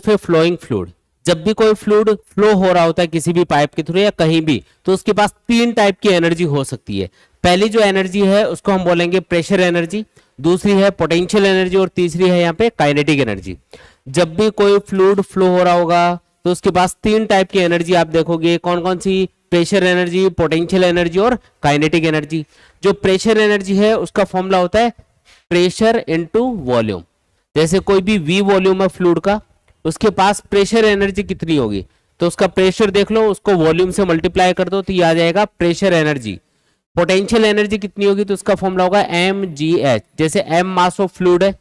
Of A flowing fluid. जब भी कोई फ्लूइड फ्लो हो रहा होता है किसी भी पाइप के थ्रू या कहीं भी, तो उसके पास तीन टाइप की एनर्जी हो सकती है। पहली जो एनर्जी है उसको हम बोलेंगे प्रेशर एनर्जी, दूसरी है पोटेंशियल एनर्जी और तीसरी है यहाँ पे काइनेटिक एनर्जी। जब भी कोई फ्लूइड फ्लो हो रहा होगा तो उसके पास तीन टाइप की एनर्जी आप देखोगे। कौन कौन सी? प्रेशर एनर्जी, पोटेंशियल एनर्जी और काइनेटिक एनर्जी। जो प्रेशर एनर्जी है उसका फॉर्मूला होता है प्रेशर इनटू वॉल्यूम। जैसे कोई भी V वॉल्यूम है फ्लूइड का, उसके पास प्रेशर एनर्जी कितनी होगी, तो उसका प्रेशर देख लो, उसको वॉल्यूम से मल्टीप्लाई कर दो तो ये आ जाएगा प्रेशर एनर्जी। पोटेंशियल एनर्जी कितनी होगी, तो उसका फॉर्मूला होगा mgh। जैसे m मास ऑफ फ्लूइड है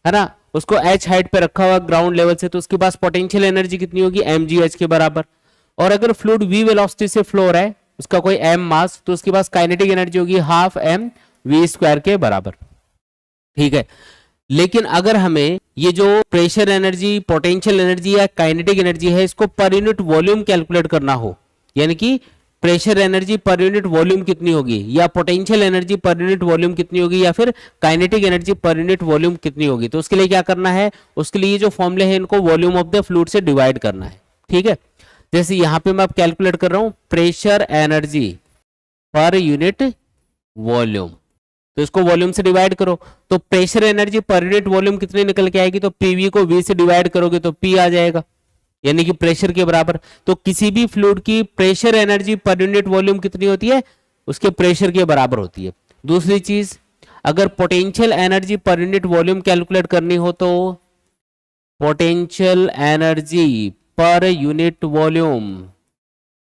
ना, उसको h हाइट पे रखा हुआ ग्राउंड लेवल से, तो उसके पास पोटेंशियल एनर्जी कितनी होगी, mgh के बराबर। और अगर फ्लूइड v वेलोसिटी से फ्लो हो रहा है, उसका कोई m मास, तो उसके पास काइनेटिक एनर्जी होगी हाफ mv² के बराबर। ठीक है। लेकिन अगर हमें ये जो प्रेशर एनर्जी, पोटेंशियल एनर्जी या काइनेटिक एनर्जी है, इसको पर यूनिट वॉल्यूम कैलकुलेट करना हो, यानी कि pressure energy per unit volume कितनी होगी, या potential energy per unit volume कितनी होगी, या फिर kinetic energy per unit volume कितनी होगी, तो उसके लिए क्या करना है, उसके लिए जो फॉर्मूले हैं इनको वॉल्यूम ऑफ द फ्लूइड से डिवाइड करना है। ठीक है। जैसे यहां पे मैं अब कैलकुलेट कर रहा हूं pressure energy per unit volume, तो इसको वॉल्यूम से डिवाइड करो, तो pressure energy per unit volume कितनी निकल के आएगी, तो पीवी को वी से डिवाइड करोगे तो पी आ जाएगा, यानी कि प्रेशर के बराबर। तो किसी भी फ्लूइड की pressure energy per unit volume कितनी होती है, उसके प्रेशर के बराबर होती है। दूसरी चीज, अगर potential energy per unit volume calculate करनी हो तो potential energy per unit volume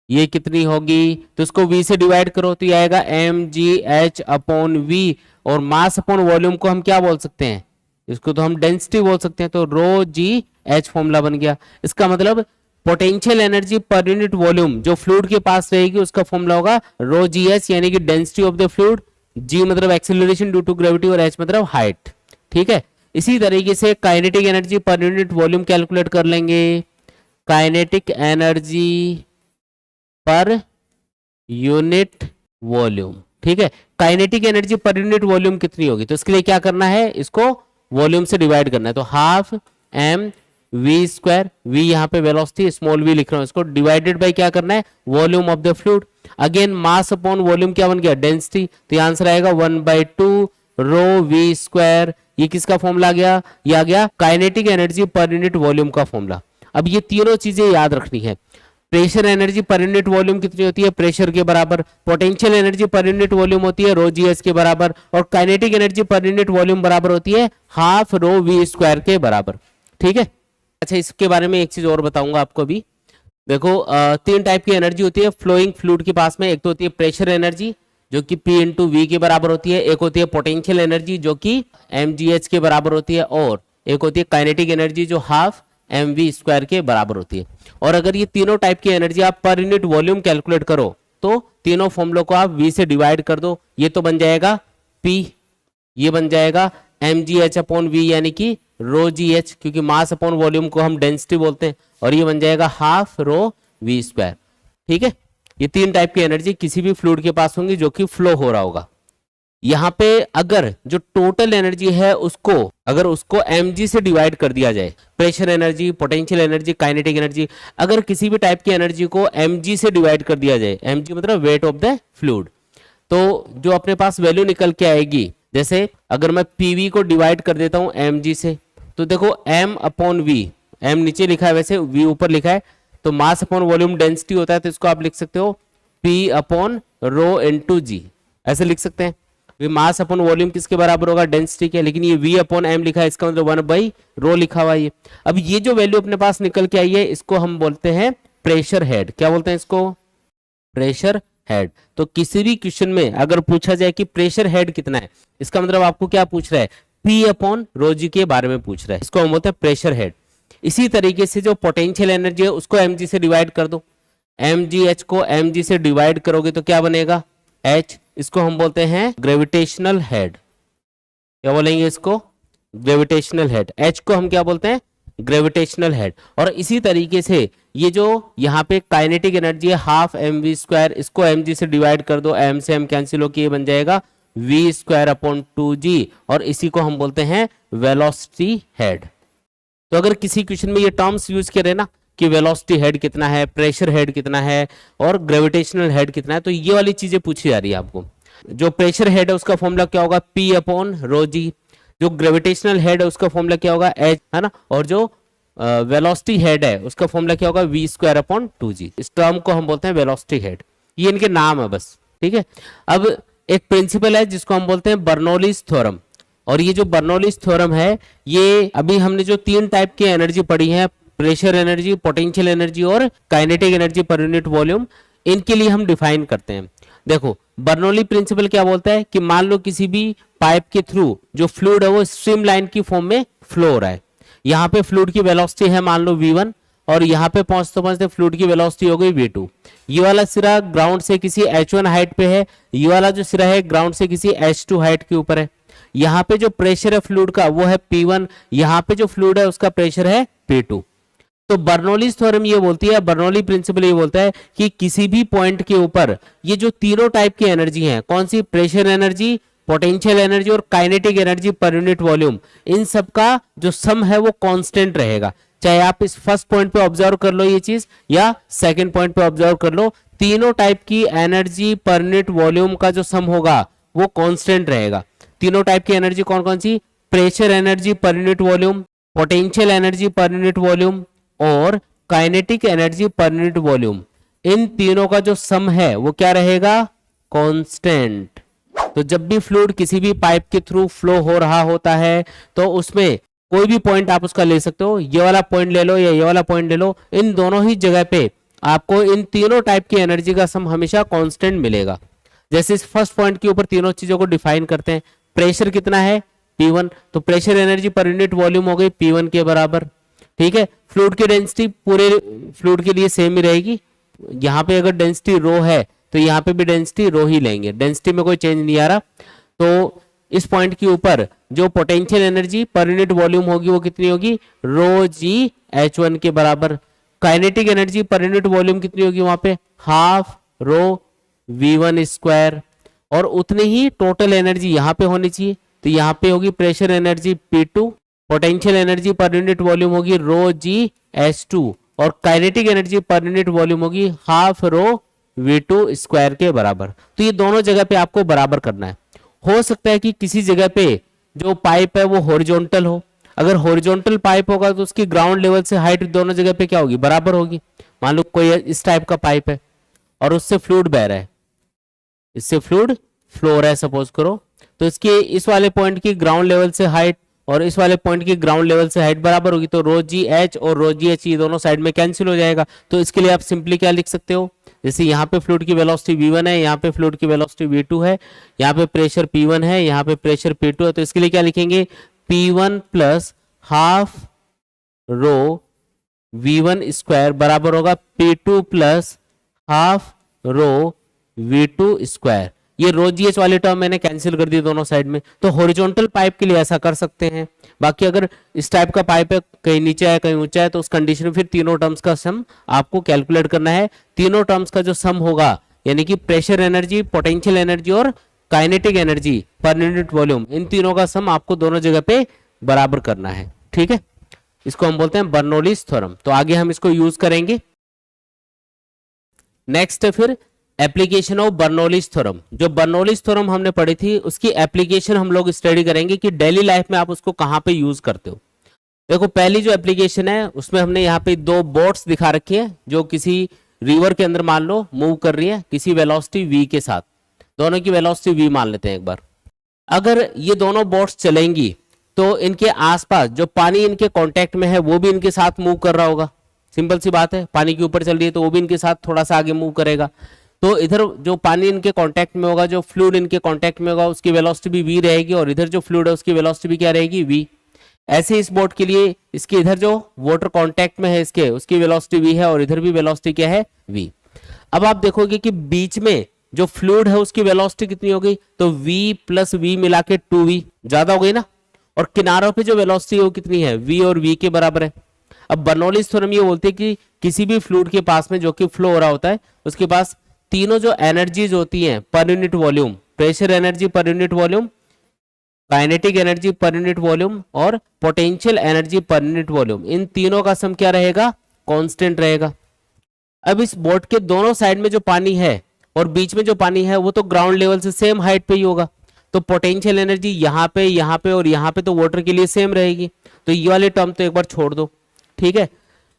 ये कितनी होगी, तो इसको V से डिवाइड करो तो ये आएगा mgh अपॉन V। और मास अपॉन वॉल्यूम को हम क्या बोल सकते हैं, इसको तो हम डेंसिटी बोल सकते हैं, तो रो जी एच फॉर्मूला बन गया। इसका मतलब potential energy per unit volume जो फ्लूइड के पास रहेगी उसका फॉर्मूला होगा रो जी एच, यानी कि density of the fluid. G मतलब एक्सेलरेशन ड्यू टू ग्रेविटी और H मतलब हाइट। ठीक है। इसी तरीके से kinetic energy per unit volume calculate कर लेंगे। Kinetic energy per unit volume. ठीक है। Kinetic energy per unit volume कितनी होगी, तो इसके लिए क्या करना है, इसको वॉल्यूम से डिवाइड करना है, तो हाफ mv², v यहाँ पे वेलोसिटी स्मॉल v लिख रहा हूं, इसको डिवाइडेड बाय क्या करना है, volume of the fluid. Again mass upon volume क्या बन गया, डेंसिटी, तो ये आंसर आएगा 1/2 रो v²। ये किसका फॉर्मूला आ गया, ये आ गया kinetic energy per unit volume का फॉर्मूला। अब ये तीनों चीजें याद रखनी है। Pressure energy per unit volume कितनी होती है, प्रेशर के बराबर। Potential energy per unit volume होती है रो जी एस के बराबर। और kinetic energy per unit volume बराबर होती है हाफ रो v² के बराबर। ठीक है। अच्छा, इसके बारे में एक चीज और बताऊंगा आपको भी। देखो तीन टाइप की एनर्जी होती है फ्लोइंग फ्लूइड के पास में। एक तो होती है प्रेशर एनर्जी जो कि P इंटू वी के बराबर होती है, एक होती है पोटेंशियल एनर्जी जो कि mgh के बराबर होती है, और एक होती है काइनेटिक एनर्जी जो हाफ mv² के बराबर होती है। और अगर ये तीनों टाइप की एनर्जी आप पर यूनिट वॉल्यूम कैलकुलेट करो तो तीनों फॉर्मूलों को आप V से डिवाइड कर दो, ये तो बन जाएगा P, ये बन जाएगा mgh अपॉन V यानी कि रो जी एच, क्योंकि मास अपॉन वॉल्यूम को हम डेंसिटी बोलते हैं, और ये बन जाएगा हाफ रो v²। ठीक है। ये तीन टाइप की एनर्जी किसी भी फ्लूइड के पास होंगी जो कि फ्लो हो रहा होगा। यहाँ पे अगर जो टोटल एनर्जी है उसको अगर उसको mg से डिवाइड कर दिया जाए, pressure energy, potential energy, kinetic energy, अगर किसी भी टाइप की एनर्जी को mg से डिवाइड कर दिया जाए, mg मतलब वेट ऑफ द फ्लूइड, तो जो अपने पास वैल्यू निकल के आएगी, जैसे अगर मैं pv को डिवाइड कर देता हूं mg से, तो देखो m अपॉन v, m नीचे लिखा है वैसे v ऊपर लिखा है, तो मास अपॉन वॉल्यूम डेंसिटी होता है, तो इसको आप लिख सकते हो p अपॉन रो इंटू जी, ऐसे लिख सकते हैं। मास अपॉन वॉल्यूम किसके बराबर होगा, डेंसिटी के, लेकिन ये v अपॉन m लिखा है, इसका मतलब 1/रो लिखा हुआ है। अब ये जो वैल्यू अपने पास निकल के आई है इसको हम बोलते हैं प्रेशर हेड। क्या बोलते हैं इसको, प्रेशर हेड। तो किसी भी क्वेश्चन में अगर पूछा जाए कि प्रेशर हेड कितना है, इसका मतलब आपको क्या पूछ रहा है, P अपॉन रो जी के बारे में पूछ रहा है, इसको हम बोलते हैं प्रेशर हेड। इसी तरीके से जो पोटेंशियल एनर्जी है उसको mg से डिवाइड कर दो, mgh को mg से डिवाइड करोगे तो क्या बनेगा, h, इसको हम बोलते हैं ग्रेविटेशनल हेड। क्या बोलेंगे इसको, ग्रेविटेशनल हेड। h को हम क्या बोलते हैं, ग्रेविटेशनल हेड। और इसी तरीके से ये जो यहाँ पे काइनेटिक एनर्जी है हाफ mv², इसको mg से डिवाइड कर दो, m से m कैंसिल होके ये बन जाएगा v² अपॉन 2g, और इसी को हम बोलते हैं वेलोसिटी हेड। तो अगर किसी क्वेश्चन में ये टर्म्स यूज करें ना कि वेलोसिटी हेड कितना है, प्रेशर हेड कितना है और ग्रेविटेशनल हेड कितना है, तो ये वाली चीजें पूछी जा रही है आपको। जो प्रेशर हेड है उसका फॉर्मूला क्या होगा, P अपॉन रो जी। जो ग्रेविटेशनल हेड है उसका फॉर्मूला क्या होगा, H, है ना। और जो वेलोसिटी हेड है उसका फॉर्मूला क्या होगा, V स्क्वायर अपॉन 2g। इस टर्म को हम बोलते हैं वेलोसिटी हेड। ये इनके नाम है बस, ठीक है। अब एक प्रिंसिपल है जिसको हम बोलते हैं बर्नौलीज थ्योरम। और ये जो बर्नौलीज थ्योरम है, ये अभी हमने जो 3 टाइप की एनर्जी पढ़ी है, प्रेशर एनर्जी, पोटेंशियल एनर्जी और kinetic energy per unit volume, इनके लिए हम डिफाइन करते हैं। देखो बर्नौली प्रिंसिपल क्या बोलता है कि मान लो किसी भी पाइप के थ्रू जो फ्लूइड है वो स्ट्रीमलाइन की फॉर्म में फ्लो हो रहा है। यहाँ पे फ्लूइड की वेलोसिटी है मान लो v1 और यहाँ पे पहुंचते पहुंचते फ्लूइड की वेलोसिटी हो गई v2। ये वाला सिरा ग्राउंड से किसी h1 हाइट पे है, ये वाला जो सिरा है ग्राउंड से किसी h2 हाइट के ऊपर है। यहाँ पे जो प्रेशर है फ्लूइड का वो है P1, यहाँ पे जो फ्लूइड है उसका प्रेशर है P2। तो बर्नौलीज थ्योरम ये बोलती है, बर्नौली प्रिंसिपल ये बोलता है कि किसी भी पॉइंट के ऊपर ये जो तीनों टाइप की एनर्जी हैं, कौन सी, प्रेशर एनर्जी, पोटेंशियल एनर्जी और kinetic energy per unit volume, इन सब का जो सम है वो कांस्टेंट रहेगा। चाहे आप इस फर्स्ट पॉइंट पे ऑब्जर्व कर लो ये चीज या सेकंड पॉइंट पे ऑब्जर्व कर लो, तीनों टाइप की एनर्जी पर यूनिट वॉल्यूम का जो सम होगा वो कांस्टेंट रहेगा। तीनों टाइप की एनर्जी कौन कौन सी, pressure energy per unit volume, potential energy per unit volume और kinetic energy per unit volume, इन तीनों का जो सम है वो क्या रहेगा, कांस्टेंट। तो जब भी फ्लूइड किसी भी पाइप के थ्रू फ्लो हो रहा होता है तो उसमें कोई भी पॉइंट आप उसका ले सकते हो, ये वाला पॉइंट ले लो या ये वाला पॉइंट ले लो, इन दोनों ही जगह पे आपको इन तीनों टाइप की एनर्जी का सम हमेशा कांस्टेंट मिलेगा। जैसे इस फर्स्ट पॉइंट के ऊपर तीनों चीजों को डिफाइन करते हैं, प्रेशर कितना है P1, तो pressure energy per unit volume हो गई P1 के बराबर, ठीक है। फ्लूइड की डेंसिटी पूरे फ्लूइड के लिए सेम ही रहेगी, यहाँ पे अगर डेंसिटी रो है तो यहाँ पे भी डेंसिटी रो ही लेंगे, डेंसिटी में कोई चेंज नहीं आ रहा। तो इस पॉइंट के ऊपर जो potential energy per unit volume होगी वो कितनी होगी, रो जी H1 के बराबर। Kinetic energy per unit volume कितनी होगी वहां पे, हाफ रो V1 स्क्वायर। और उतनी ही टोटल एनर्जी यहाँ पे होनी चाहिए, तो यहाँ पे होगी pressure energy P2, potential energy per unit volume होगी रो जी H2 और kinetic energy per unit volume होगी हाफ रो V2 स्क्वायर के बराबर। तो ये दोनों जगह पे आपको बराबर करना है। हो सकता है कि किसी जगह पे जो पाइप है वो हॉरिजॉन्टल हो, अगर हॉरिजॉन्टल पाइप होगा तो उसकी ग्राउंड लेवल से हाइट दोनों जगह पे क्या होगी, बराबर होगी। मान लो कोई इस टाइप का पाइप है और उससे फ्लूइड बह रहा है, इससे फ्लूइड फ्लो हो रहा है सपोज करो, तो इसके इस वाले पॉइंट की ग्राउंड लेवल से हाइट और इस वाले पॉइंट की ग्राउंड लेवल से हाइट बराबर होगी, तो रो जी एच और रो जी एच ये दोनों साइड में कैंसिल हो जाएगा। तो इसके लिए आप सिंपली क्या लिख सकते हो, जैसे यहाँ पे फ्लूइड की वेलोसिटी v1 है, यहाँ पे फ्लूइड की वेलोसिटी v2 है, यहाँ पे प्रेशर p1 है, यहाँ पे प्रेशर p2 है, तो इसके लिए क्या लिखेंगे, p1 plus half rho v1 square बराबर होगा p2 plus half rho v2 square. ये रो जी एच वाले टर्म मैंने कैंसिल कर दिए दोनों साइड में। तो हॉरिजॉन्टल पाइप के लिए ऐसा कर सकते हैं। बाकी अगर इस टाइप का पाइप है, कहीं नीचे है कहीं ऊंचा है, तो उस कंडीशन में फिर तीनों टर्म्स का सम आपको कैलकुलेट करना है। तीनों टर्म्स का जो सम होगा यानी कि प्रेशर एनर्जी, पोटेंशियल एनर्जी और kinetic energy per unit volume, इन तीनों का सम आपको दोनों जगह पे बराबर करना है, ठीक है। इसको हम बोलते हैं बर्नौलीज थ्योरम। तो आगे हम इसको यूज करेंगे। नेक्स्ट है फिर एप्लीकेशन ऑफ बर्नौलीज थ्योरम। जो बर्नौलीज थ्योरम हमने पढ़ी थी उसकी एप्लीकेशन हम लोग स्टडी करेंगे कि डेली लाइफ में आप उसको कहां पे यूज करते हो। देखो पहली जो एप्लीकेशन है उसमें हमने यहाँ पे 2 बोट्स दिखा रखी है जो किसी रिवर के अंदर मान लो मूव कर रही है किसी वेलोसिटी v के साथ। दोनों की वेलोसिटी v मान लेते हैं एक बार। अगर ये दोनों बोट्स चलेंगी तो इनके आसपास जो पानी इनके कांटेक्ट में है वो भी इनके साथ मूव कर रहा होगा। सिंपल सी बात है, पानी के ऊपर चल रही है तो वो भी इनके साथ थोड़ा सा आगे मूव करेगा। तो इधर जो पानी इनके कांटेक्ट में होगा, जो फ्लूइड इनके कांटेक्ट में होगा, उसकी वेलोसिटी भी v रहेगी और इधर जो फ्लूइड है उसकी वेलोसिटी भी क्या रहेगी, v। ऐसे इस बोट के लिए इसके इधर जो वाटर कांटेक्ट में है इसके, उसकी वेलोसिटी v है और इधर भी वेलोसिटी क्या है, v। अब आप देखोगे कि बीच में जो फ्लूइड है उसकी वेलोसिटी कितनी हो गई, तो v प्लस v मिला के 2v ज्यादा हो गई ना। और किनारों पे जो वेलोसिटी है वो कितनी है, v और v के बराबर है। अब बर्नौलीज थ्योरम ये बोलते हैं कि किसी भी फ्लूइड के पास में जो कि फ्लो हो रहा होता है उसके पास तीनों जो एनर्जीज होती हैं per unit volume, pressure energy per unit volume, kinetic energy per unit volume और potential energy per unit volume, इन तीनों का सम क्या रहेगा, कांस्टेंट रहेगा। अब इस बोट के दोनों साइड में जो पानी है और बीच में जो पानी है वो तो ग्राउंड लेवल से सेम हाइट पे ही होगा, तो पोटेंशियल एनर्जी यहाँ पे और यहाँ पे तो वाटर के लिए सेम रहेगी। तो ये वाले टर्म तो एक बार छोड़ दो, ठीक है।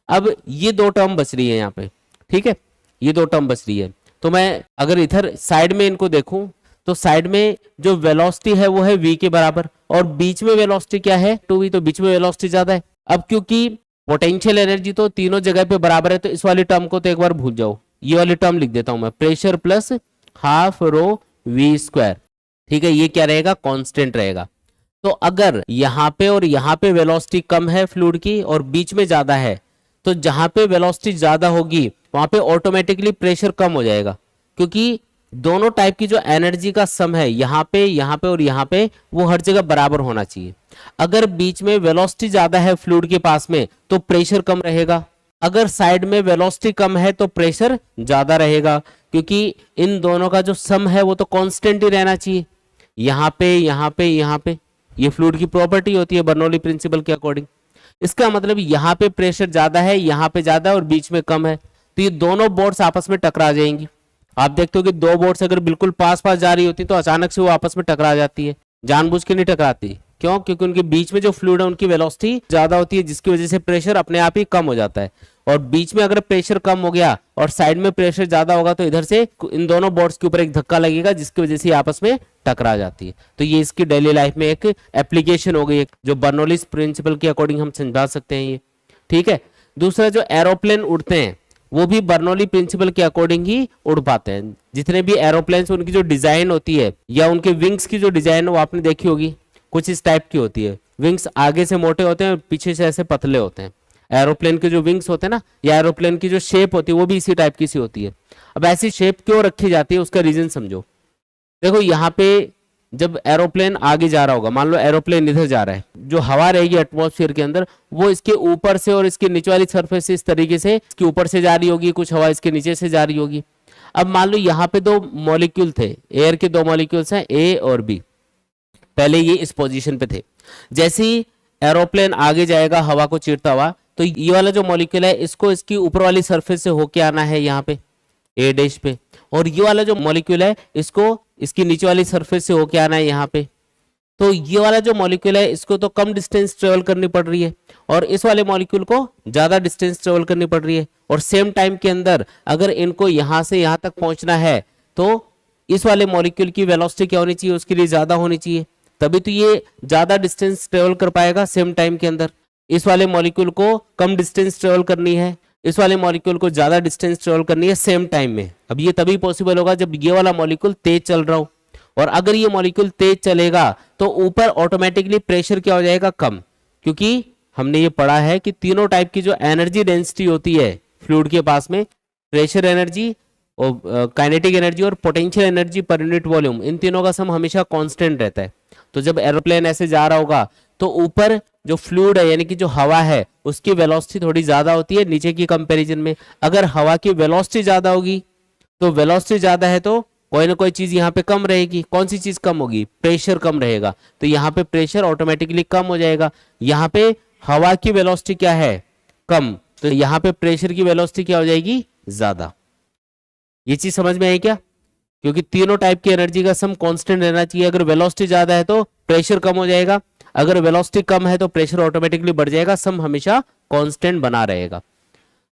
अब ये दो टर्म बच रही है यहाँ पे, ठीक है, ये दो टर्म बच रही है। तो मैं अगर इधर साइड में इनको देखूं तो साइड में जो वेलोसिटी है वो है v के बराबर और बीच में वेलोसिटी क्या है 2v, तो बीच में वेलोसिटी ज्यादा है। अब क्योंकि पोटेंशियल एनर्जी तो तीनों जगह पे बराबर है तो इस वाली टर्म को तो एक बार भूल जाओ, ये वाली टर्म लिख देता हूं मैं, pressure plus half rho v square, ठीक है, ये क्या रहेगा, कांस्टेंट रहेगा। तो अगर यहाँ पे और यहाँ पे वेलोसिटी कम है फ्लूइड की और बीच में ज्यादा है, तो जहां पे वेलोसिटी ज्यादा होगी वहां पे ऑटोमेटिकली प्रेशर कम हो जाएगा, क्योंकि दोनों टाइप की जो एनर्जी का सम है यहाँ पे और यहाँ पे वो हर जगह बराबर होना चाहिए। अगर बीच में वेलोसिटी ज्यादा है फ्लूइड के पास में तो प्रेशर कम रहेगा, अगर साइड में वेलोसिटी कम है तो प्रेशर ज्यादा रहेगा, क्योंकि इन दोनों का जो सम है वो तो कांस्टेंट ही रहना चाहिए। यहाँ पे ये फ्लूइड की प्रॉपर्टी होती है बर्नौली प्रिंसिपल के अकॉर्डिंग। इसका मतलब यहाँ पे प्रेशर ज्यादा है, यहाँ पे ज्यादा है और बीच में कम है, तो ये दोनों बोट्स आपस में टकरा जाएंगी। आप देखते हो कि दो बोट्स अगर बिल्कुल पास पास जा रही होती तो अचानक से वो आपस में टकरा जाती है, जानबूझ के नहीं टकराती। क्यों? क्योंकि उनके बीच में जो फ्लूइड है उनकी वेलोसिटी ज्यादा होती है, जिसकी वजह से प्रेशर अपने आप ही कम हो जाता है। और बीच में अगर प्रेशर कम हो गया और साइड में प्रेशर ज्यादा होगा तो इधर से इन दोनों बोट्स के ऊपर एक धक्का लगेगा, जिसकी वजह से आपस में टकरा जाती है। तो ये इसकी डेली लाइफ में एक एप्लीकेशन हो गई, जो बर्नौलीज प्रिंसिपल के अकॉर्डिंग हम समझा सकते हैं ये, ठीक है। दूसरा, जो एरोप्लेन उड़ते हैं वो भी बर्नौली प्रिंसिपल के अकॉर्डिंग ही उड़ पाते हैं। जितने भी एरोप्लेन उनकी जो डिजाइन होती है या उनके विंग्स की जो डिजाइन है वो आपने देखी होगी, कुछ इस टाइप की होती है। विंग्स आगे से मोटे होते हैं और पीछे से ऐसे पतले होते हैं। एरोप्लेन के जो विंग्स होते हैं ना, या एरोप्लेन की जो शेप होती है वो भी इसी टाइप की सी होती है। अब ऐसी शेप क्यों रखी जाती है उसका रीजन समझो। देखो यहाँ पे जब एरोप्लेन आगे जा रहा होगा, मान लो एरोप्लेन इधर जा रहा है, जो हवा रहेगी एटमॉस्फेयर के अंदर वो इसके ऊपर से और इसके नीचे वाली सरफेस से इस तरीके से इसके ऊपर से जा रही होगी, कुछ हवा इसके नीचे से जा रही होगी। अब मान लो यहाँ पे दो मॉलिक्यूल थे, एयर के दो मॉलिक्यूल्स हैं ए और बी, पहले ये इस पोजीशन पे थे। जैसे ही एरोप्लेन आगे जाएगा हवा को चीरता हुआ, तो ये वाला जो मॉलिक्यूल है इसको इसकी ऊपर वाली सरफेस से होके आना है यहाँ पे ए डैश पे, और ये वाला जो मॉलिक्यूल है इसको इसकी नीचे वाली सरफेस से होके आना है यहाँ पे। तो ये वाला जो मॉलिक्यूल है इसको तो कम डिस्टेंस ट्रेवल करनी पड़ रही है और इस वाले मॉलिक्यूल को ज्यादा डिस्टेंस ट्रेवल करनी पड़ रही है, और सेम टाइम के अंदर अगर इनको यहाँ से यहाँ तक पहुंचना है तो इस वाले मॉलिक्यूल की वेलोसिटी क्या होनी चाहिए, उसके लिए ज्यादा होनी चाहिए, तभी तो ये ज्यादा डिस्टेंस ट्रेवल कर पाएगा सेम टाइम के अंदर। इस वाले मॉलिक्यूल को कम डिस्टेंस ट्रेवल करनी है, इस वाले मॉलिक्यूल को ज्यादा डिस्टेंस ट्रेवल करनी है सेम टाइम में। अब ये तभी पॉसिबल होगा जब ये वाला मॉलिक्यूल तेज चल रहा हो, और अगर ये मॉलिक्यूल तेज चलेगा तो ऊपर ऑटोमेटिकली प्रेशर क्या हो जाएगा, कम, क्योंकि हमने ये पढ़ा है कि तीनों टाइप की जो एनर्जी डेंसिटी होती है फ्लूइड के पास में, प्रेशर एनर्जी और काइनेटिक एनर्जी और potential energy per unit volume, इन तीनों का सम हमेशा कांस्टेंट रहता है। तो जब एरोप्लेन ऐसे जा रहा होगा तो ऊपर जो फ्लूइड है यानी कि जो हवा है उसकी वेलोसिटी थोड़ी ज्यादा होती है नीचे की कंपैरिजन में। अगर हवा की वेलोसिटी ज्यादा होगी तो वेलोसिटी ज्यादा है तो कोई ना कोई चीज यहाँ पे कम रहेगी। कौन सी चीज कम होगी? प्रेशर कम रहेगा, तो यहाँ पे प्रेशर ऑटोमेटिकली कम हो जाएगा। यहाँ पे हवा की वेलोसिटी क्या है? कम, तो यहाँ पे प्रेशर की वेलोसिटी क्या हो जाएगी? ज्यादा। ये चीज समझ में आई क्या? क्योंकि तीनों टाइप की एनर्जी का सम कांस्टेंट रहना चाहिए। अगर वेलोसिटी ज्यादा है तो प्रेशर कम हो जाएगा, अगर वेलोसिटी कम है तो प्रेशर ऑटोमेटिकली बढ़ जाएगा, सम हमेशा कांस्टेंट बना रहेगा।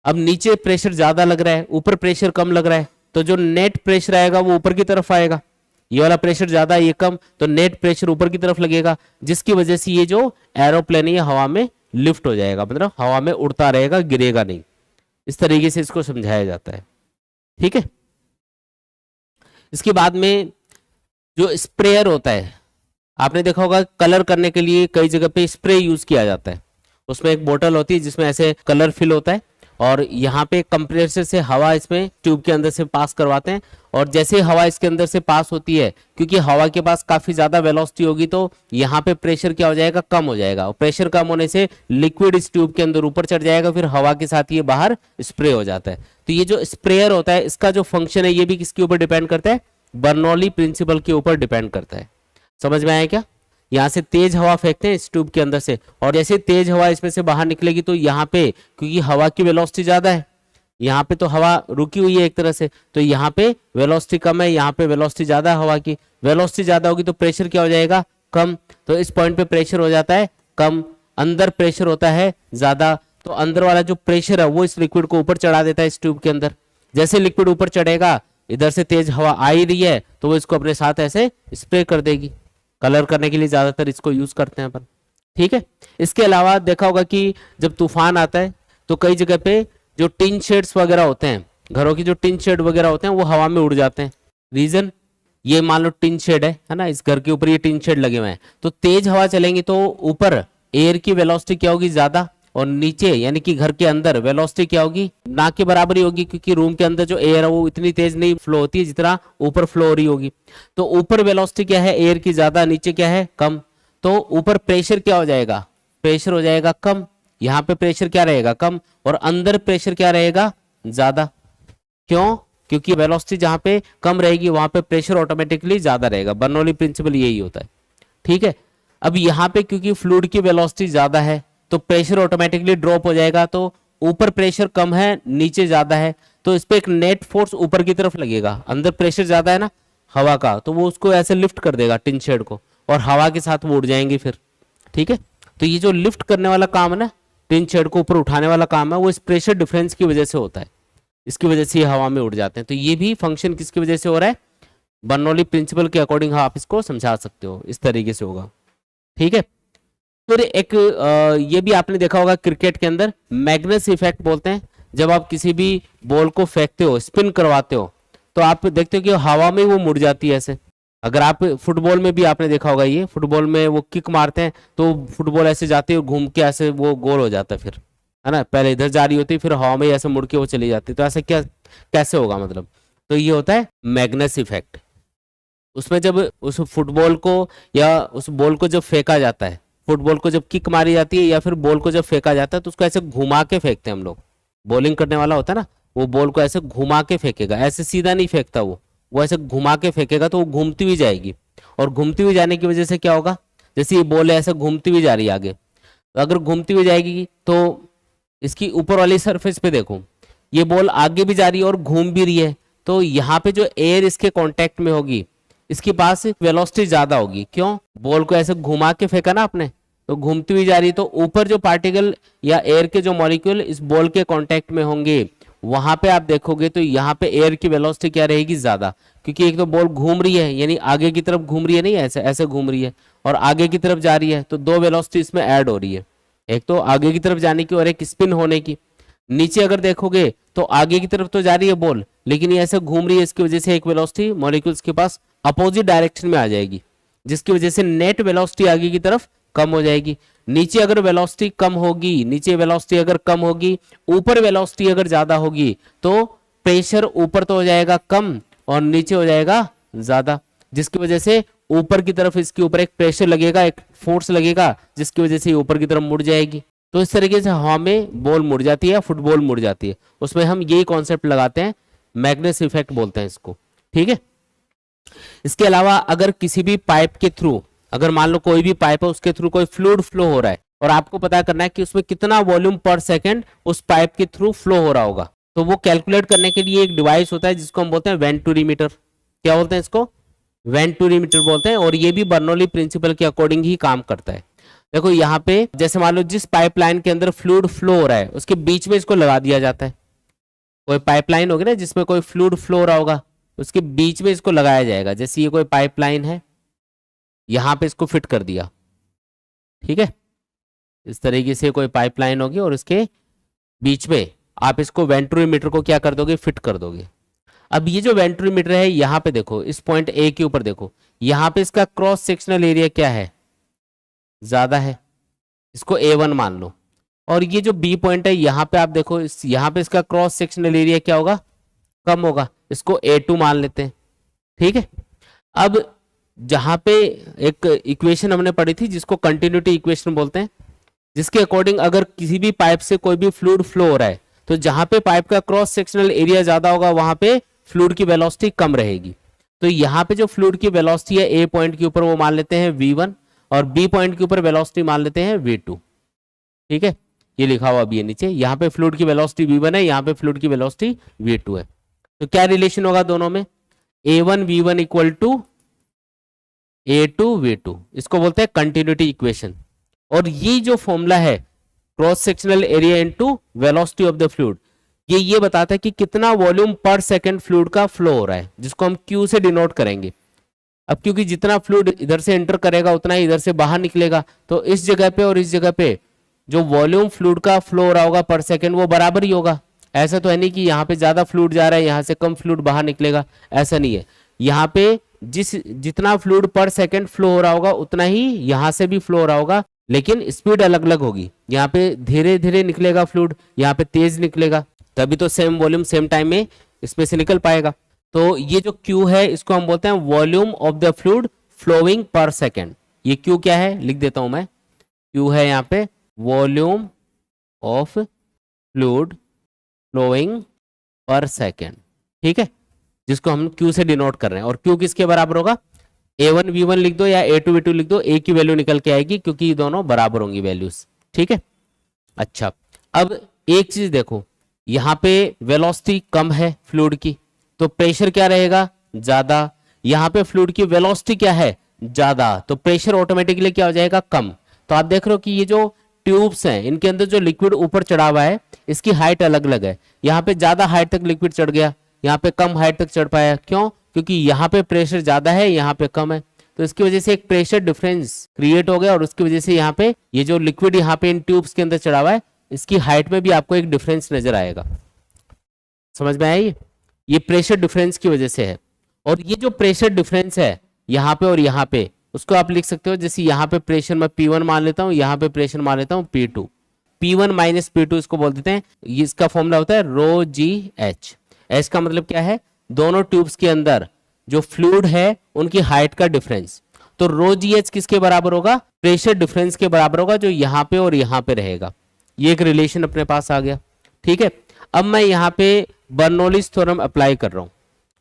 अब नीचे प्रेशर ज्यादा लग रहा है, ऊपर प्रेशर कम लग रहा है, तो जो नेट प्रेशर आएगा वो ऊपर की तरफ आएगा। ये वाला प्रेशर ज्यादा है, ये कम, तो नेट प्रेशर ऊपर की तरफ लगेगा, जिसकी वजह से ये जो एरोप्लेन है हवा में लिफ्ट हो जाएगा, मतलब हवा में उड़ता रहेगा, गिरेगा नहीं। इस तरीके से इसको समझाया जाता है, ठीक है। इसके बाद में जो स्प्रेयर होता है, आपने देखा होगा कलर करने के लिए कई जगह पे स्प्रे यूज किया जाता है। उसमें एक बोतल होती है जिसमें ऐसे कलर फिल होता है, और यहाँ पे कंप्रेसर से हवा इसमें ट्यूब के अंदर से पास करवाते हैं, और जैसे ही हवा इसके अंदर से पास होती है, क्योंकि हवा के पास काफी ज्यादा वेलोसिटी होगी, तो यहाँ पे प्रेशर क्या हो जाएगा? कम हो जाएगा, और प्रेशर कम होने से लिक्विड इस ट्यूब के अंदर ऊपर चढ़ जाएगा, फिर हवा के साथ ये बाहर स्प्रे हो जाता है। तो ये जो स्प्रेयर होता है इसका जो फंक्शन है ये भी किसके ऊपर डिपेंड करता है? बर्नौली प्रिंसिपल के ऊपर डिपेंड करता है। समझ में आया क्या? यहाँ से तेज हवा फेंकते हैं इस ट्यूब के अंदर से, और जैसे तेज हवा इसमें से बाहर निकलेगी तो यहाँ पे क्योंकि हवा की वेलोसिटी ज्यादा है, यहाँ पे तो हवा रुकी हुई है एक तरह से, तो यहाँ पे वेलोसिटी कम है, यहाँ पे वेलोसिटी ज्यादा है हवा की, वेलोसिटी ज्यादा होगी तो प्रेशर क्या हो जाएगा, कम। तो इस पॉइंट पे प्रेशर हो जाता है कम, अंदर प्रेशर होता है ज्यादा, तो अंदर वाला जो प्रेशर है वो इस लिक्विड को ऊपर चढ़ा देता है इस ट्यूब के अंदर। जैसे लिक्विड ऊपर चढ़ेगा, इधर से तेज हवा आ ही रही है तो वो इसको अपने साथ ऐसे स्प्रे कर देगी। कलर करने के लिए ज्यादातर इसको यूज करते हैं अपन, ठीक है। इसके अलावा देखा होगा कि जब तूफान आता है तो कई जगह पे जो टिन शेड्स वगैरह होते हैं, घरों की जो टिन शेड वगैरह होते हैं वो हवा में उड़ जाते हैं। रीजन, ये मान लो टिन शेड है ना, इस घर के ऊपर ये टिन शेड लगे हुए हैं, तो तेज हवा चलेंगी तो ऊपर एयर की वेलोसिटी क्या होगी, ज्यादा, और नीचे यानी कि घर के अंदर वेलोसिटी क्या होगी, ना के बराबर ही होगी, क्योंकि रूम के अंदर जो एयर है वो इतनी तेज नहीं फ्लो होती है जितना ऊपर फ्लो हो रही होगी। तो ऊपर वेलोसिटी क्या है, एयर की ज्यादा, नीचे क्या है, कम। तो ऊपर प्रेशर क्या हो जाएगा, प्रेशर हो जाएगा कम, यहाँ पे प्रेशर क्या रहेगा, कम, और अंदर प्रेशर क्या रहेगा, ज्यादा। क्यों, क्योंकि वेलोसिटी जहां पे कम रहेगी वहां पे प्रेशर ऑटोमेटिकली ज्यादा रहेगा। बर्नौली प्रिंसिपल यही होता है, ठीक है। अब यहाँ पे क्योंकि फ्लूइड की वेलोसिटी ज्यादा है तो प्रेशर ऑटोमेटिकली ड्रॉप हो जाएगा, तो ऊपर प्रेशर कम है नीचे ज्यादा है, तो इस पे एक नेट फोर्स ऊपर की तरफ लगेगा। अंदर प्रेशर ज्यादा है ना हवा का, तो वो उसको ऐसे लिफ्ट कर देगा टिन शेड को, और हवा के साथ वो उड़ जाएंगे फिर, ठीक है। तो ये जो लिफ्ट करने वाला काम है ना, टिन शेड को ऊपर उठाने वाला काम है, वो इस प्रेशर डिफरेंस की वजह से होता है, इसकी वजह से ये हवा में उड़ जाते हैं। तो ये भी फंक्शन किसकी वजह से हो रहा है, बर्नौली प्रिंसिपल के अकॉर्डिंग आप इसको समझा सकते हो, इस तरीके से होगा, ठीक है। फिर एक ये भी आपने देखा होगा क्रिकेट के अंदर मैग्नस इफेक्ट बोलते हैं। जब आप किसी भी बॉल को फेंकते हो, स्पिन करवाते हो, तो आप देखते हो कि हवा में वो मुड़ जाती है ऐसे। अगर आप फुटबॉल में भी आपने देखा होगा, ये फुटबॉल में वो किक मारते हैं तो फुटबॉल ऐसे जाती है घूम के, ऐसे वो गोल हो जाता है फिर, है ना, पहले इधर जा रही होती है फिर हवा में ऐसे मुड़ के वो चली जाती है। तो ऐसा क्या कैसे होगा मतलब, तो ये होता है मैग्नस इफेक्ट। उसमें जब उस फुटबॉल को या उस बॉल को जब फेंका जाता है, फुटबॉल को जब किक मारी जाती है या फिर बॉल को जब फेंका जाता है, तो उसको ऐसे घुमा के फेंकते हैं हम लोग। बॉलिंग करने वाला होता है ना, वो बॉल को ऐसे घुमा के फेंकेगा, ऐसे सीधा नहीं फेंकता वो ऐसे घुमा के फेंकेगा, तो वो घूमती हुई जाएगी, और घूमती हुई जाने की वजह से क्या होगा, जैसे ये बॉल है ऐसे घूमती हुई जा रही है आगे, तो अगर घूमती हुई जाएगी तो इसकी ऊपर वाली सरफेस पे देखो, ये बॉल आगे भी जा रही है और घूम भी रही है, तो यहाँ पे जो एयर इसके कांटेक्ट में होगी, इसके पास वेलोसिटी ज्यादा होगी। क्यों, बॉल को ऐसे घुमा के फेंका ना आपने, तो घूमती हुई जा रही है, तो ऊपर जो पार्टिकल या एयर के जो मॉलिक्यूल इस बॉल के कांटेक्ट में होंगे, वहां पे आप देखोगे तो यहाँ पे एयर की वेलोसिटी क्या रहेगी, ज्यादा, क्योंकि एक तो बॉल घूम रही है यानी आगे की तरफ घूम रही है, नहीं ऐसे ऐसे घूम रही है, और आगे की तरफ जा रही है, तो दो वेलोसिटी इसमें ऐड हो रही है, एक तो आगे की तरफ जाने की और एक स्पिन होने की। नीचे अगर देखोगे तो आगे की तरफ तो जा रही है बॉल, लेकिन ये ऐसे घूम रही है, इसकी वजह से एक वेलोसिटी मॉलिक्यूल्स के पास अपोजिट डायरेक्शन में आ जाएगी, जिसकी वजह से नेट वेलोसिटी आगे की तरफ कम हो जाएगी। नीचे अगर वेलोसिटी कम होगी, नीचे वेलोसिटी अगर कम होगी, ऊपर वेलोसिटी अगर ज्यादा होगी, तो प्रेशर ऊपर तो हो जाएगा कम और नीचे हो जाएगा ज्यादा, जिसकी वजह से ऊपर की तरफ इसके ऊपर एक प्रेशर लगेगा, एक फोर्स लगेगा, जिसकी वजह से ऊपर की तरफ मुड़ जाएगी। तो इस तरीके से हवा में बॉल मुड़ जाती है, फुटबॉल मुड़ जाती है, उसमें हम यही कॉन्सेप्ट लगाते हैं, मैग्नेस इफेक्ट बोलते हैं इसको, ठीक है। इसके अलावा अगर किसी भी पाइप के थ्रू, अगर मान लो कोई भी पाइप है उसके थ्रू कोई फ्लूइड फ्लो हो रहा है, और आपको पता करना है कि उसमें कितना वॉल्यूम पर सेकंड उस पाइप के थ्रू फ्लो हो रहा होगा, तो वो कैलकुलेट करने के लिए एक डिवाइस होता है जिसको हम बोलते हैं वेंटूरीमीटर। क्या बोलते हैं इसको, वेंटूरीमीटर बोलते हैं, और ये भी बर्नौली प्रिंसिपल के अकॉर्डिंग ही काम करता है। देखो यहाँ पे जैसे मान लो जिस पाइपलाइन के अंदर फ्लूइड फ्लो हो रहा है उसके बीच में इसको लगा दिया जाता है। कोई पाइपलाइन होगी ना जिसमें कोई फ्लूइड फ्लो हो रहा होगा, उसके बीच में इसको लगाया जाएगा। जैसे ये कोई पाइपलाइन है, यहां पे इसको फिट कर दिया, ठीक है, इस तरीके से कोई पाइपलाइन होगी और इसके बीच में आप इसको वेंटूरीमीटर को क्या कर दोगे, फिट कर दोगे। अब ये जो वेंटूरीमीटर है यहाँ पे देखो, इस पॉइंट ए के ऊपर देखो, यहाँ पे इसका क्रॉस सेक्शनल एरिया क्या है, ज्यादा है, इसको A1 मान लो। और ये जो बी पॉइंट है यहाँ पे आप देखो, यहाँ पे इसका क्रॉस सेक्शनल एरिया क्या होगा, कम होगा, इसको A2 मान लेते हैं, ठीक है। अब जहां पे एक इक्वेशन हमने पढ़ी थी जिसको कंटिन्यूटी इक्वेशन बोलते हैं, जिसके अकॉर्डिंग अगर किसी भी पाइप से कोई भी फ्लूइड फ्लो हो रहा है, तो जहां पे पाइप का क्रॉस सेक्शनल एरिया ज्यादा होगा वहां पे फ्लूइड की वेलोसिटी कम रहेगी। तो यहाँ पे जो फ्लूइड की वेलोसिटी है ए पॉइंट के ऊपर वो मान लेते हैं V1, और बी पॉइंट के ऊपर वेलोसिटी मान लेते हैं v2। ठीक है, ये लिखा हुआ भी है नीचे, यहाँ पे फ्लूइड की वेलोसिटी v1 है, यहाँ पे फ्लूइड की वेलोसिटी v2 है। तो क्या रिलेशन होगा दोनों में, a1 v1 equal to a2 v2, इसको बोलते हैं कंटिन्यूटी इक्वेशन। और ये जो फॉर्मूला है cross sectional area into velocity of the fluid, ये बताता है कि कितना वॉल्यूम पर सेकंड फ्लूइड का फ्लो हो रहा है, जिसको हम Q से डिनोट करेंगे। अब क्योंकि जितना फ्लूइड इधर से एंटर करेगा उतना ही इधर से बाहर निकलेगा, तो इस जगह पे और इस जगह पे जो वॉल्यूम फ्लूइड का फ्लो हो रहा होगा पर सेकंड वो बराबर ही होगा। ऐसा तो है नहीं कि यहाँ पे ज्यादा फ्लूइड जा रहा है यहाँ से कम फ्लूइड बाहर निकलेगा, ऐसा नहीं है। यहाँ पे जितना फ्लूइड पर सेकंड फ्लो हो रहा होगा उतना ही यहाँ से भी फ्लो हो रहा होगा, लेकिन स्पीड अलग अलग होगी। यहाँ पे धीरे धीरे निकलेगा फ्लूइड, यहाँ पे तेज निकलेगा, तभी तो सेम वॉल्यूम सेम टाइम में इसमें से निकल पाएगा। तो ये जो Q है इसको हम बोलते हैं volume of the fluid flowing per second. ये Q क्या है लिख देता हूं मैं, Q है यहाँ पे volume of fluid flowing per second. ठीक है, जिसको हम Q से डिनोट कर रहे हैं। और Q किसके बराबर होगा, A1 V1 लिख दो या A2 V2 लिख दो, A की वैल्यू निकल के आएगी क्योंकि ये दोनों बराबर होंगी वैल्यूज। ठीक है, अच्छा अब एक चीज देखो, यहाँ पे वेलोसिटी कम है फ्लूइड की तो प्रेशर क्या रहेगा, ज्यादा। यहाँ पे फ्लूइड की वेलोसिटी क्या है, ज्यादा, तो प्रेशर ऑटोमेटिकली क्या हो जाएगा, कम। तो आप देख रहे हो कि ये जो ट्यूब्स हैं इनके अंदर जो लिक्विड ऊपर चढ़ा हुआ है इसकी हाइट अलग अलग है। यहाँ पे ज्यादा हाइट तक लिक्विड चढ़ गया, यहाँ पे कम हाइट तक चढ़ पाया, क्यों, क्योंकि यहाँ पे प्रेशर ज्यादा है यहाँ पे कम है। तो इसकी वजह से एक प्रेशर डिफरेंस क्रिएट हो गया और उसकी वजह से यहाँ पे ये जो लिक्विड यहाँ पे इन ट्यूब्स के अंदर चढ़ा हुआ है इसकी हाइट में भी आपको एक डिफरेंस नजर आएगा। समझ में आई, ये प्रेशर डिफरेंस की वजह से है। और ये जो प्रेशर डिफरेंस है यहाँ पे और यहाँ पे, उसको आप लिख सकते हो जैसे यहाँ पे प्रेशर मैं P1 मान लेता हूँ, यहाँ पे प्रेशर मान लेता हूँ P2, P1 माइनस P2 इसको बोल देते हैं। ये इसका फॉर्मूला होता है रो जी एच। एच का मतलब क्या है, दोनों ट्यूब्स के अंदर जो फ्लूइड है उनकी हाइट का डिफरेंस। तो रो जी एच किसके बराबर होगा, प्रेशर डिफरेंस के बराबर होगा जो यहाँ पे और यहाँ पे रहेगा। ये एक रिलेशन अपने पास आ गया। ठीक है, अब मैं यहाँ पे बर्नौलीज थ्योरम अप्लाई कर रहा हूँ।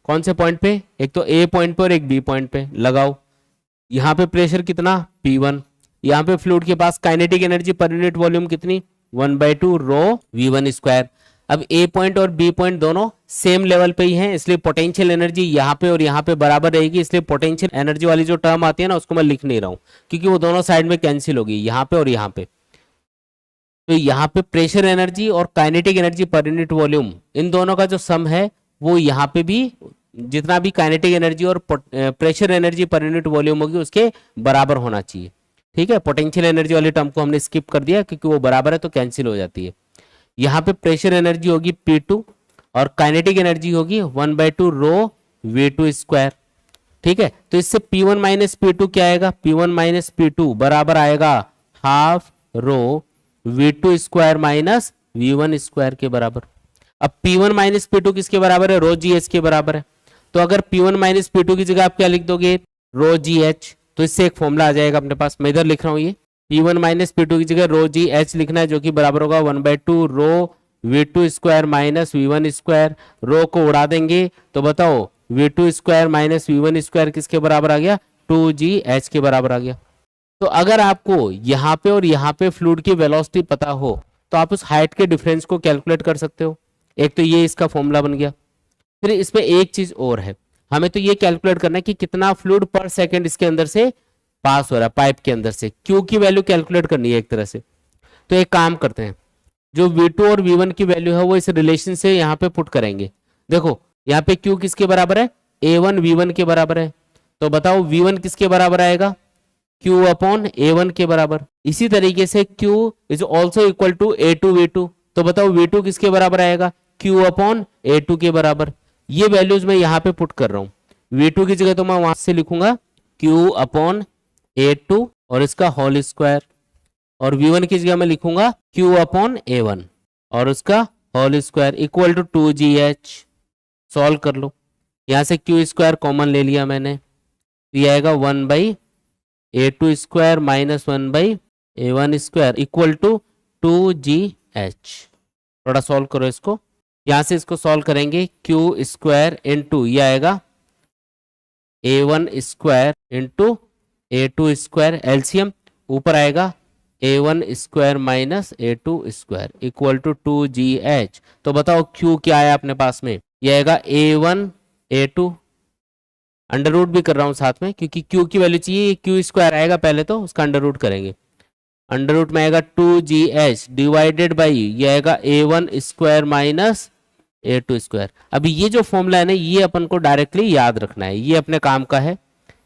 कौन से पॉइंट पे, एक तो ए पॉइंट पे और एक बी पॉइंट पे लगाओ। यहाँ पे प्रेशर कितना P1, यहाँ पे फ्लूइड के पास kinetic energy per unit volume कितनी 1/2 रो V1 स्क्वायर। अब ए पॉइंट और बी पॉइंट दोनों सेम लेवल पे ही हैं, इसलिए पोटेंशियल एनर्जी यहाँ पे और यहाँ पे बराबर रहेगी। इसलिए पोटेंशियल एनर्जी वाली जो टर्म आती है ना उसको मैं लिख नहीं रहा हूँ क्योंकि वो दोनों साइड में कैंसिल होगी, यहाँ पे और यहाँ पे। तो यहाँ पे प्रेशर एनर्जी और kinetic energy per unit volume इन दोनों का जो सम है वो यहाँ पे भी जितना भी काइनेटिक एनर्जी और pressure energy per unit volume होगी उसके बराबर होना चाहिए। ठीक है, पोटेंशियल एनर्जी वाली टर्म को हमने स्किप कर दिया क्योंकि वो बराबर है तो कैंसिल हो जाती है। यहाँ पे प्रेशर एनर्जी होगी P2 और काइनेटिक एनर्जी होगी 1/2 रो V2 स्क्वायर। ठीक है, तो इससे P1 माइनस P2 क्या आएगा, P1 माइनस P2 बराबर आएगा half rho V2 square minus V1 square के बराबर। अब P1 माइनस P2 किसके बराबर है, रो जी एच के बराबर है। तो अगर P1 माइनस P2 की जगह आप क्या लिख दोगे, रो जी एच, तो इससे एक फॉर्मूला आ जाएगा अपने पास। मैं इधर लिख रहा हूँ ये P1 माइनस P2 की जगह रो जी एच लिखना है जो कि बराबर होगा 1/2 rho V2 square minus V1 square. Rho को उड़ा देंगे तो बताओ V2 square minus V1 square किसके बराबर आ गया, 2GH के बराबर आ गया। तो अगर आपको यहाँ पे और यहाँ पे फ्लूइड की वेलोसिटी पता हो तो आप उस हाइट के डिफरेंस को कैलकुलेट कर सकते हो। एक तो ये इसका फॉर्मूला बन गया। फिर इसमें एक चीज और है, हमें तो ये कैलकुलेट करना है कि कितना फ्लूइड पर सेकंड इसके अंदर से पास हो रहा है पाइप के अंदर से। Q की वैल्यू कैलकुलेट करनी है एक तरह से। तो एक काम करते हैं, जो V2 और V1 की वैल्यू है वो इस रिलेशन से यहाँ पे पुट करेंगे। देखो यहाँ पे Q किसके बराबर है, A1 V1 के बराबर है। तो बताओ V1 किसके बराबर आएगा, Q अपॉन A1 के बराबर। इसी तरीके से Q is also equal to A2 V2। तो बताओ V2 किसके बराबर आएगा, Q अपॉन A2 के बराबर। ये वैल्यूज मैं यहाँ पे पुट कर रहा हूँ। V2 की जगह तो मैं वहां से लिखूंगा Q अपॉन A2 और इसका होल स्क्वायर, और V1 की जगह मैं लिखूंगा Q अपॉन A1 और उसका whole square equal to 2GH। Solve कर लो, यहाँ से Q स्क्वायर कॉमन ले लिया मैंने, तो ये आएगा 1/A2 square minus 1/A1 square equal to 2GH। थोड़ा सॉल्व करो इसको, यहां से इसको सॉल्व करेंगे Q स्क्वायर इंटू ये आएगा A1 square into A2 square LCM, ऊपर आएगा A1 square minus A2 square equal to 2GH। तो बताओ Q क्या आया अपने पास में, ये आएगा A1 A2, अंडर रूट भी कर रहा हूं साथ में क्योंकि Q की वैल्यू चाहिए, Q स्क्वायर आएगा पहले तो उसका अंडर रूट करेंगे, अंडर रूट में आएगा 2GH डिवाइडेड बाई ये आएगा A1 square minus A2 square. अभी ये जो फॉर्मूला है ना ये अपन को डायरेक्टली याद रखना है, ये अपने काम का है,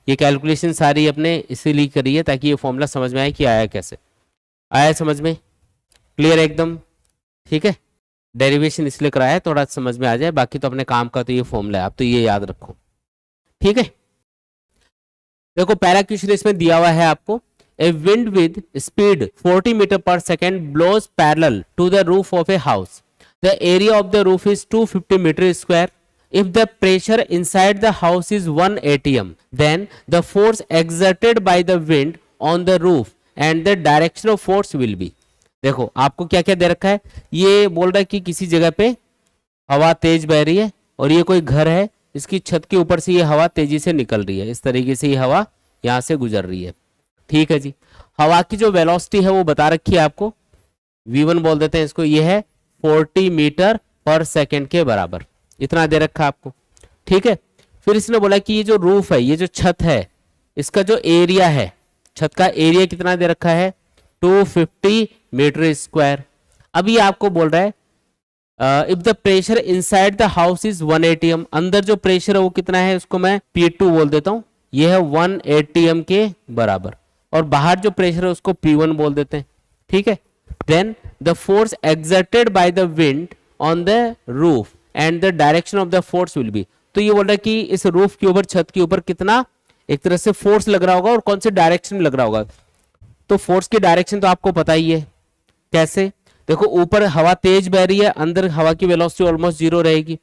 ये कैलकुलेशन सारी अपने इसीलिए करी है ताकि ये फॉर्मूला समझ में आए कि आया कैसे, आया समझ में, क्लियर एकदम, ठीक है। डेरिवेशन इसलिए कराया है थोड़ा समझ में आ जाए, बाकी तो अपने काम का तो ये फॉर्मूला है, आप तो ये याद रखो, ठीक है। देखो पहला क्वेश्चन इसमें दिया हुआ है आपको, a wind with speed 40 metre per second blows parallel to the roof of a house, the area of the roof is 250 metre square, if the pressure inside the house is 1 atm, then the force exerted by the wind on the roof and the direction of force will be। देखो आपको क्या क्या दे रखा है, ये बोल रहा है कि किसी जगह पे हवा तेज बह रही है और ये कोई घर है, इसकी छत के ऊपर से ये हवा तेजी से निकल रही है, इस तरीके से ये हवा यहां से गुजर रही है, ठीक है जी। हवा की जो वेलोसिटी है वो बता रखी है आपको, v1 बोल देते हैं इसको, ये है 40 मीटर पर सेकेंड के बराबर, इतना दे रखा आपको, ठीक है। फिर इसने बोला कि ये जो रूफ है, ये जो छत है, इसका जो एरिया है, छत का एरिया कितना दे रखा है 250 मीटर स्क्वायर। अभी आपको बोल रहा है if the pressure inside the house is 1 atm, अंदर जो प्रेशर है वो कितना है, उसको मैं P2 बोल देता हूं, ये है 1 atm के बराबर, और बाहर जो प्रेशर है उसको P1 बोल देते हैं, ठीक है। Then the force exerted by the wind on the roof and the direction of the force will be. तो ये बोल रहा है कि इस रूफ के ऊपर, छत के ऊपर कितना एक तरह से फोर्स लग रहा होगा और कौन से डायरेक्शन में लग रहा होगा। तो फोर्स की डायरेक्शन तो आपको पता ही है कैसे, देखो ऊपर हवा तेज बह रही है, अंदर हवा की वेलोसिटी ऑलमोस्ट जीरो रहेगी,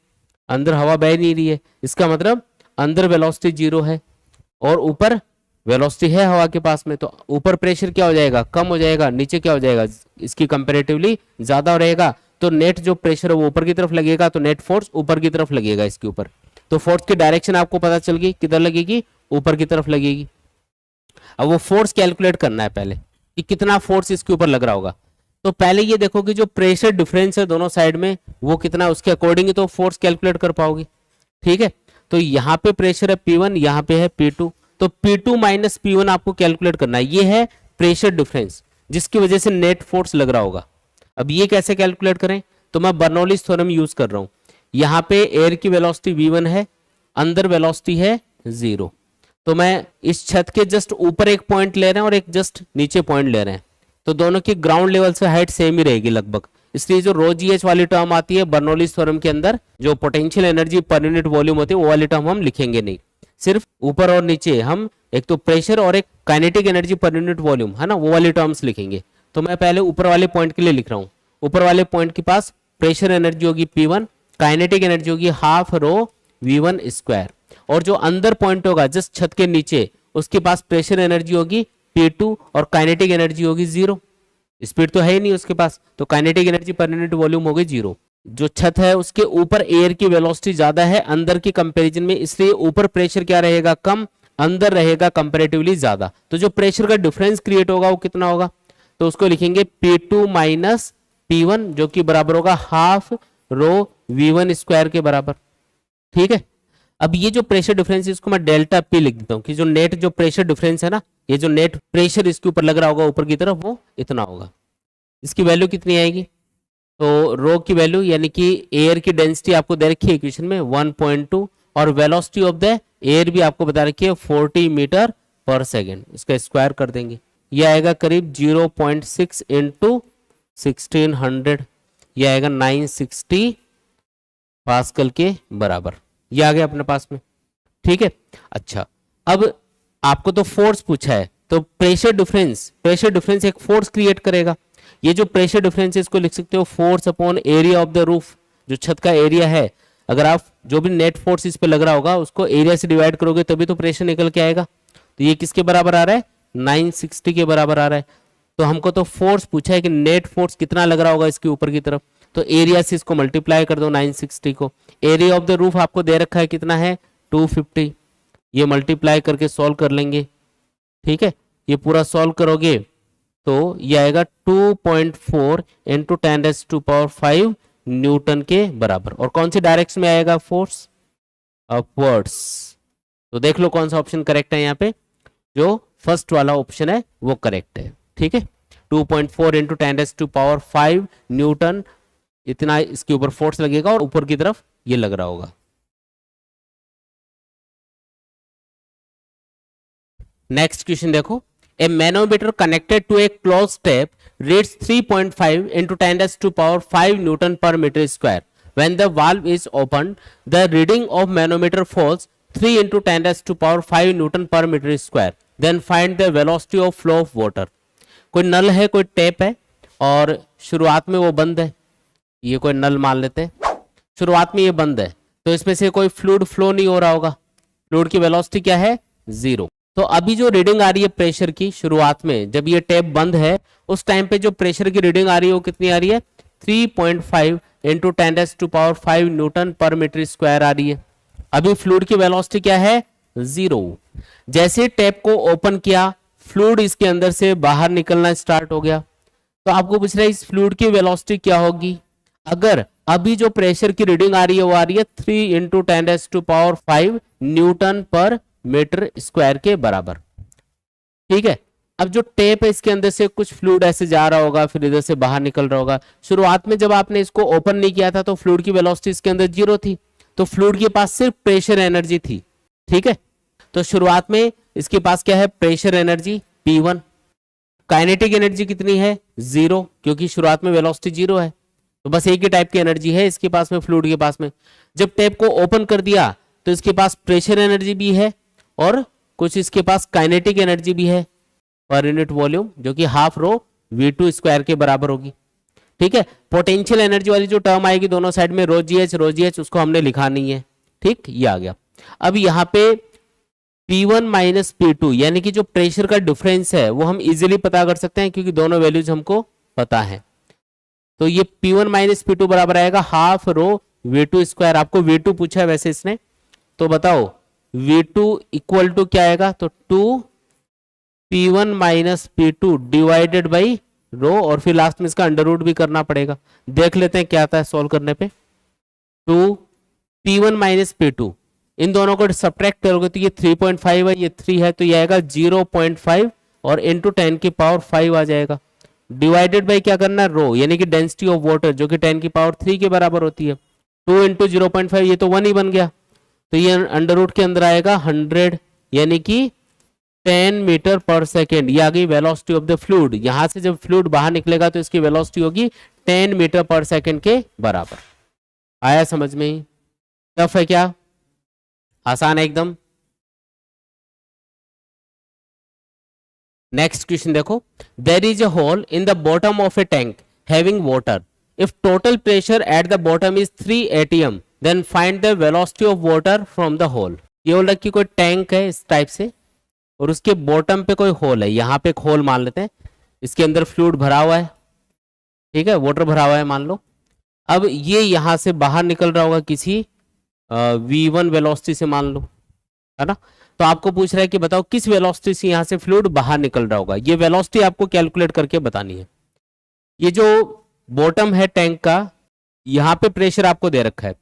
अंदर हवा बह नहीं रही है, इसका मतलब अंदर वेलोसिटी जीरो है और ऊपर वेलोसिटी है हवा के पास में, तो ऊपर प्रेशर क्या हो जाएगा, कम हो जाएगा, नीचे क्या हो जाएगा, इसकी कंपेरेटिवली ज्यादा रहेगा, तो नेट जो प्रेशर है वो ऊपर की तरफ लगेगा, तो नेट फोर्स ऊपर की तरफ लगेगा इसके ऊपर। तो फोर्स की डायरेक्शन आपको पता चल गई, किधर लगेगी, ऊपर की तरफ लगेगी। अब वो फोर्स कैलकुलेट करना है पहले कि कितना फोर्स इसके ऊपर लग रहा होगा। तो पहले ये देखो कि जो प्रेशर डिफरेंस है दोनों साइड में वो कितना, उसके अकॉर्डिंग तो फोर्स कैलकुलेट कर पाओगे, ठीक है। तो यहाँ पे प्रेशर है P1, यहाँ पे है P2, तो P2 माइनस P1 आपको कैलकुलेट करना है, ये है प्रेशर डिफरेंस जिसकी वजह से नेट फोर्स लग रहा होगा। अब ये कैसे कैलकुलेट करें, तो मैं बर्नौलीज थ्योरम यूज कर रहा हूं। यहाँ पे एयर की वेलोसिटी v1 है, अंदर वेलोसिटी है 0, तो मैं इस छत के जस्ट ऊपर एक पॉइंट ले रहे हैं और एक जस्ट नीचे पॉइंट ले रहे हैं, तो दोनों की ग्राउंड लेवल से हाइट सेम ही रहेगी लगभग, इसलिए जो रो जी एच वाली टर्म आती है बर्नौलीज थ्योरम के अंदर, जो potential energy per unit volume होती है वो वाली टर्म हम लिखेंगे नहीं, सिर्फ ऊपर और नीचे हम एक तो प्रेशर और एक kinetic energy per unit volume है ना, वो वाली टर्म्स लिखेंगे। तो मैं पहले ऊपर वाले पॉइंट के लिए लिख रहा हूं, ऊपर वाले पॉइंट के पास प्रेशर एनर्जी होगी P1, काइनेटिक एनर्जी होगी हाफ रो V1 स्क्वायर, और जो अंदर पॉइंट होगा जस्ट छत के नीचे उसके पास प्रेशर एनर्जी होगी P2 और काइनेटिक एनर्जी होगी 0, स्पीड तो है ही नहीं उसके पास, तो kinetic energy per unit volume होगी 0। जो छत है उसके ऊपर एयर की वेलोसिटी ज्यादा है अंदर की कंपैरिजन में, इसलिए ऊपर प्रेशर क्या रहेगा कम, अंदर रहेगा कंपैरेटिवली ज्यादा, तो जो प्रेशर का डिफरेंस क्रिएट होगा वो कितना होगा, तो उसको लिखेंगे P2 माइनस P1 जो कि बराबर होगा हाफ रो V1 स्क्वायर के बराबर, ठीक है। अब ये जो प्रेशर डिफरेंस है इसको मैं डेल्टा P लिख देता हूं कि जो नेट जो प्रेशर डिफरेंस है ना, ये जो नेट प्रेशर इसके ऊपर लग रहा होगा ऊपर की तरफ वो इतना होगा। इसकी वैल्यू कितनी आएगी, तो रो की वैल्यू यानी कि एयर की डेंसिटी आपको दे रखी है इक्वेशन में 1.2 और वेलोसिटी ऑफ द एयर भी आपको बता रखी है 40 मीटर पर सेकेंड, इसका स्क्वायर कर देंगे, ये आएगा करीब 0.6 इंटू 1600, ये आएगा 960 पास्कल के बराबर, ये आ गया अपने पास में, ठीक है। अच्छा अब आपको तो फोर्स पूछा है, तो प्रेशर डिफरेंस एक फोर्स क्रिएट करेगा, ये जो प्रेशर डिफरेंस है इसको लिख सकते हो force upon area of the roof, जो छत का एरिया है, अगर आप जो भी नेट फोर्स इस पे लग रहा होगा उसको एरिया से डिवाइड करोगे तभी तो प्रेशर निकल के आएगा, तो ये किसके बराबर आ रहा है 960 के बराबर आ रहा है। तो हमको तो फोर्स पूछा है कि नेट फोर्स कितना लग रहा होगा इसके ऊपर की तरफ, तो एरिया से इसको मल्टीप्लाई कर दो 960 को, एरिया ऑफ द रूफ आपको दे रखा है कितना है 250, ये मल्टीप्लाई करके सॉल्व कर लेंगे ठीक है, ये पूरा सॉल्व करोगे तो ये आएगा 2.4 इंटू 10⁵ न्यूटन के बराबर। और कौन सी डायरेक्शन में आएगा फोर्स? अपवर्ड्स। तो देख लो कौन सा ऑप्शन करेक्ट है यहाँ पे, जो फर्स्ट वाला ऑप्शन है वो करेक्ट है। ठीक है, 2.4 इंटू 10⁵ न्यूटन, इतना इसके ऊपर फोर्स लगेगा और ऊपर की तरफ ये लग रहा होगा। नेक्स्ट क्वेश्चन देखो, a manometer connected to a close tap reads 3.5 into 10⁵ newton per metre square. When the valve is opened, the reading of manometer falls 3 into 10⁵ newton per metre square. Then find the velocity of flow of water। कोई नल है, कोई tap है और शुरुआत में वो बंद है, ये कोई नल मान लेते हैं, शुरुआत में ये बंद है, तो इसमें से कोई फ्लूइड फ्लो नहीं हो रहा होगा, फ्लूइड की वेलोसिटी क्या है? 0। तो अभी जो रीडिंग आ रही है प्रेशर की शुरुआत में, जब ये टैप बंद है उस टाइम पे जो प्रेशर की रीडिंग आ रही है वो कितनी आ रही है? 3.5 into 10⁵ newton per metre square आ रही है। अभी फ्लूइड की वेलोसिटी क्या है? 0। जैसे टैप को ओपन किया, फ्लूइड इसके अंदर से बाहर निकलना स्टार्ट हो गया, तो आपको पूछ रहा है इस फ्लूइड की वेलोसिटी क्या होगी? अगर अभी जो प्रेशर की रीडिंग आ रही है वो आ रही है 3 into 10⁵ newton per metre square के बराबर। ठीक है, अब जो टेप है इसके अंदर से कुछ फ्लूइड ऐसे जा रहा होगा, फिर इधर से बाहर निकल रहा होगा। शुरुआत में जब आपने इसको ओपन नहीं किया था तो फ्लूइड की वेलोसिटी इसके अंदर 0 थी, तो फ्लूइड के पास सिर्फ प्रेशर एनर्जी थी। ठीक है, तो शुरुआत में इसके पास क्या है? Pressure energy P1। Kinetic energy कितनी है? 0, क्योंकि शुरुआत में वेलोसिटी 0 है, तो बस एक ही टाइप की एनर्जी है इसके पास में, फ्लूइड के पास में। जब टेप को ओपन कर दिया तो इसके पास प्रेशर एनर्जी भी है और कुछ इसके पास काइनेटिक एनर्जी भी है पर यूनिट वॉल्यूम, जो कि हाफ रो V2 स्क्वायर के बराबर होगी। ठीक है, पोटेंशियल एनर्जी वाली जो टर्म आएगी दोनों साइड में रो जी एच, उसको हमने लिखा नहीं है। ठीक, ये आ गया। अब यहाँ पे P1 माइनस P2 यानी कि जो प्रेशर का डिफरेंस है वो हम इजीली पता कर सकते हैं, क्योंकि दोनों वैल्यूज हमको पता है। तो ये P1 माइनस P2 बराबर आएगा हाफ रो V2 स्क्वायर। आपको V2 पूछा है वैसे इसने, तो बताओ V2 इक्वल टू क्या आएगा? तो 2 P1 minus P2 divided by रो, और फिर लास्ट में इसका अंडर रूट भी करना पड़ेगा। देख लेते हैं क्या आता है सॉल्व करने पे। 2 P1 माइनस P2, इन दोनों को सब्ट्रैक्ट करोगे तो ये 3.5 है, ये 3 है, तो ये आएगा 0.5 और इंटू 10⁵ आ जाएगा। डिवाइडेड बाई क्या करना है? रो, यानी कि डेंसिटी ऑफ वाटर, जो कि 10⁵ के बराबर होती है। 2 इंटू 0.5, ये तो 1 ही बन गया, तो ये अंडर रूट के अंदर आएगा 100, यानी कि 10 मीटर पर सेकेंड। ये आ गई वेलोसिटी ऑफ द फ्लूइड। यहां से जब फ्लूइड बाहर निकलेगा तो इसकी वेलोसिटी होगी 10 मीटर पर सेकेंड के बराबर। आया समझ में? ही टफ है क्या? आसान है एकदम। नेक्स्ट क्वेश्चन देखो, there is a hole in the bottom of a tank having water. If total pressure at the bottom is 3 atm, then find the velocity of water from the hole. ये बोल रहा कि कोई tank है इस type से और उसके बॉटम पे कोई होल है, यहाँ पे एक होल मान लेते हैं, इसके अंदर फ्लूइड भरा हुआ है। ठीक है, वाटर भरा हुआ है मान लो। अब ये यहां से बाहर निकल रहा होगा किसी V1 वेलोसिटी से मान लो, है ना। तो आपको पूछ रहा है कि बताओ किस वेलोसिटी से यहां से फ्लूइड बाहर निकल रहा होगा। ये वेलोसिटी आपको कैलकुलेट करके बतानी है। ये जो बॉटम है टैंक का, यहाँ पे प्रेशर आपको दे रखा है।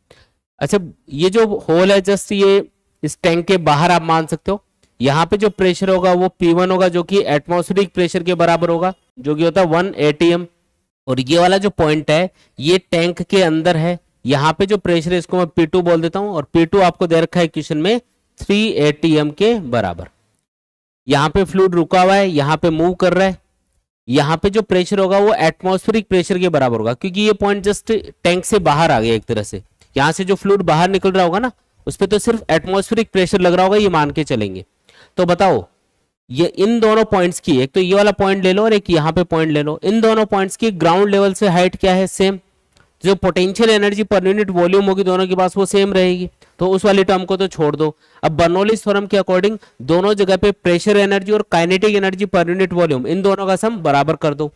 अच्छा, ये जो होल है जस्ट ये इस टैंक के बाहर आप मान सकते हो। यहाँ पे जो प्रेशर होगा वो P1 होगा, जो कि एटमॉस्फेरिक प्रेशर के बराबर होगा, जो कि होता है 1 atm। और ये वाला जो पॉइंट है ये टैंक के अंदर है। यहाँ पे जो प्रेशर है इसको मैं P2 बोल देता हूँ, और P2 आपको दे रखा है क्वेश्चन में 3 atm के बराबर। यहाँ पे फ्लूइड रुका हुआ है, यहाँ पे मूव कर रहा है। यहाँ पे जो प्रेशर होगा वो एटमॉस्फेरिक प्रेशर के बराबर होगा, क्योंकि ये पॉइंट जस्ट टैंक से बाहर आ गया एक तरह से। यहाँ से जो फ्लूइड बाहर निकल रहा होगा ना, उस पर तो सिर्फ एटमॉस्फेरिक प्रेशर लग रहा होगा, ये मान के चलेंगे। तो बताओ ये इन दोनों पॉइंट्स की, एक तो ये वाला पॉइंट ले लो और एक यहाँ पे पॉइंट ले लो, इन दोनों पॉइंट्स की ग्राउंड लेवल से हाइट क्या है? सेम। जो potential energy per unit volume होगी दोनों के पास वो सेम रहेगी, तो उस वाली टर्म को तो छोड़ दो। अब बर्नौलीज थ्योरम के अकॉर्डिंग दोनों जगह पे प्रेशर एनर्जी और kinetic energy per unit volume, इन दोनों का सम बराबर कर दो।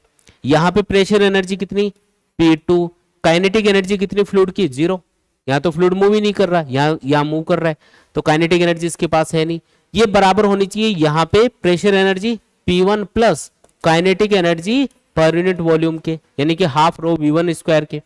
यहाँ पे प्रेशर एनर्जी कितनी? P2। काइनेटिक एनर्जी कितनी फ्लूइड की? 0। यहाँ तो फ्लूइड मूव ही नहीं कर रहा, यहाँ मूव कर रहा है, तो काइनेटिक एनर्जी इसके पास है नहीं। ये बराबर होनी चाहिए यहाँ पे pressure energy P1 plus kinetic energy per unit volume के, यानी कि हाफ रो V1 स्क्वायर के।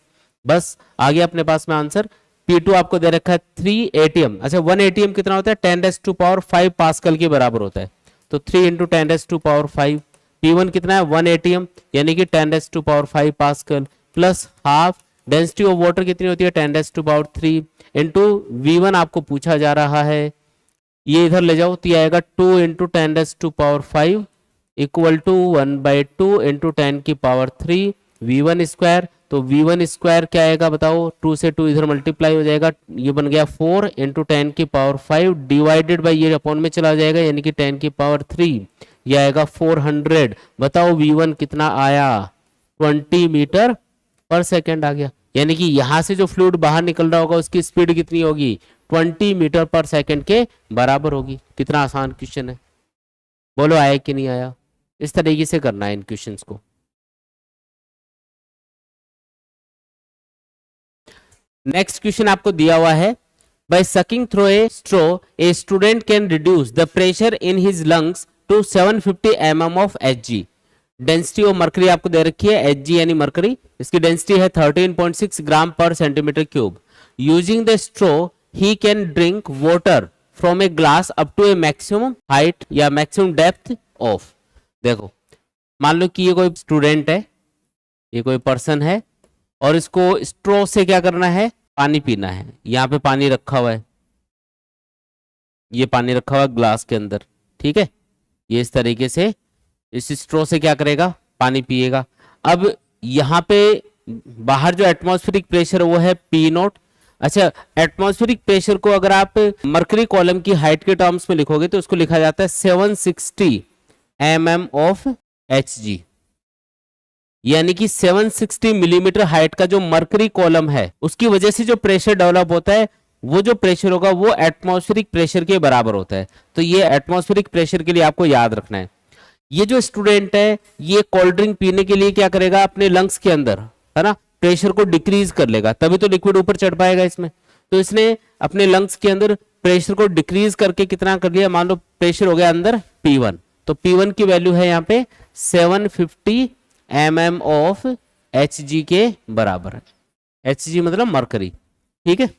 बस आ गया अपने पास में आंसर। P2 आपको दे रखा है 3 ATM। अच्छा 1 ATM कितना होता है? 10⁵ पास्कल के बराबर होता है, तो 3 × 10⁵। P1 कितना है? 1 ATM, यानी कि 10⁵ pascal plus half density of water कितनी होती है? 10⁻³ इंटू V1 आपको पूछा जा रहा है, ये इधर ले जाओ तो ये आएगा 2 × 10⁵ इक्वल टू 1/2 × 10⁻³ V1 स्क्वायर। तो V1 स्क्वायर क्या आएगा बताओ? 2 से 2 इधर मल्टीप्लाई हो जाएगा, ये बन गया 4 × 10⁵ डिवाइडेड बाई ये अपॉन में चला जाएगा, यानी कि 10⁻³, ये आएगा 400। बताओ V1 कितना आया? 20 मीटर पर सेकेंड आ गया, यानी कि यहां से जो फ्लूइड बाहर निकल रहा होगा उसकी स्पीड कितनी होगी? 20 मीटर पर सेकेंड के बराबर होगी। कितना आसान क्वेश्चन है, बोलो आया कि नहीं आया? इस तरीके से करना है इन क्वेश्चंस को। नेक्स्ट क्वेश्चन आपको दिया हुआ है, by sucking through a straw a student can reduce the pressure in his lungs to 750 mm of Hg। Density of mercury आपको दे रखी है, Hg यानी मरकरी, इसकी डेंसिटी है 13.6 gram per centimetre cube. Using the straw he can drink water from a glass up to a maximum height या maximum depth of. देखो मान लो कि ये कोई स्टूडेंट है, ये कोई पर्सन है, और इसको स्ट्रॉ से क्या करना है? पानी पीना है। यहाँ पे पानी रखा हुआ है, ये पानी रखा हुआ है ग्लास के अंदर, ठीक है। ये इस तरीके से इस स्ट्रॉ से क्या करेगा? पानी पिएगा। अब यहाँ पे बाहर जो एटमॉस्फेरिक प्रेशर वो है P0। अच्छा एटमॉस्फेरिक प्रेशर को अगर आप मरकरी कॉलम की हाइट के टर्म्स में लिखोगे तो उसको लिखा जाता है 760 mm ऑफ Hg, यानी कि 760 मिलीमीटर हाइट का जो मरकरी कॉलम है उसकी वजह से जो प्रेशर डेवलप होता है, वो जो प्रेशर होगा वो एटमॉस्फेरिक प्रेशर के बराबर होता है। तो ये एटमॉस्फेरिक प्रेशर के लिए आपको याद रखना है। ये जो स्टूडेंट है ये कोल्ड ड्रिंक पीने के लिए क्या करेगा? अपने लंग्स के अंदर, है ना, प्रेशर को डिक्रीज कर लेगा, तभी तो लिक्विड ऊपर चढ़ पाएगा इसमें। तो इसने अपने लंग्स के अंदर प्रेशर को डिक्रीज करके कितना कर लिया? मान लो प्रेशर हो गया अंदर P1, तो P1 की वैल्यू है यहाँ पे 750 mm ऑफ Hg के बराबर है। Hg मतलब मरकरी, ठीक है।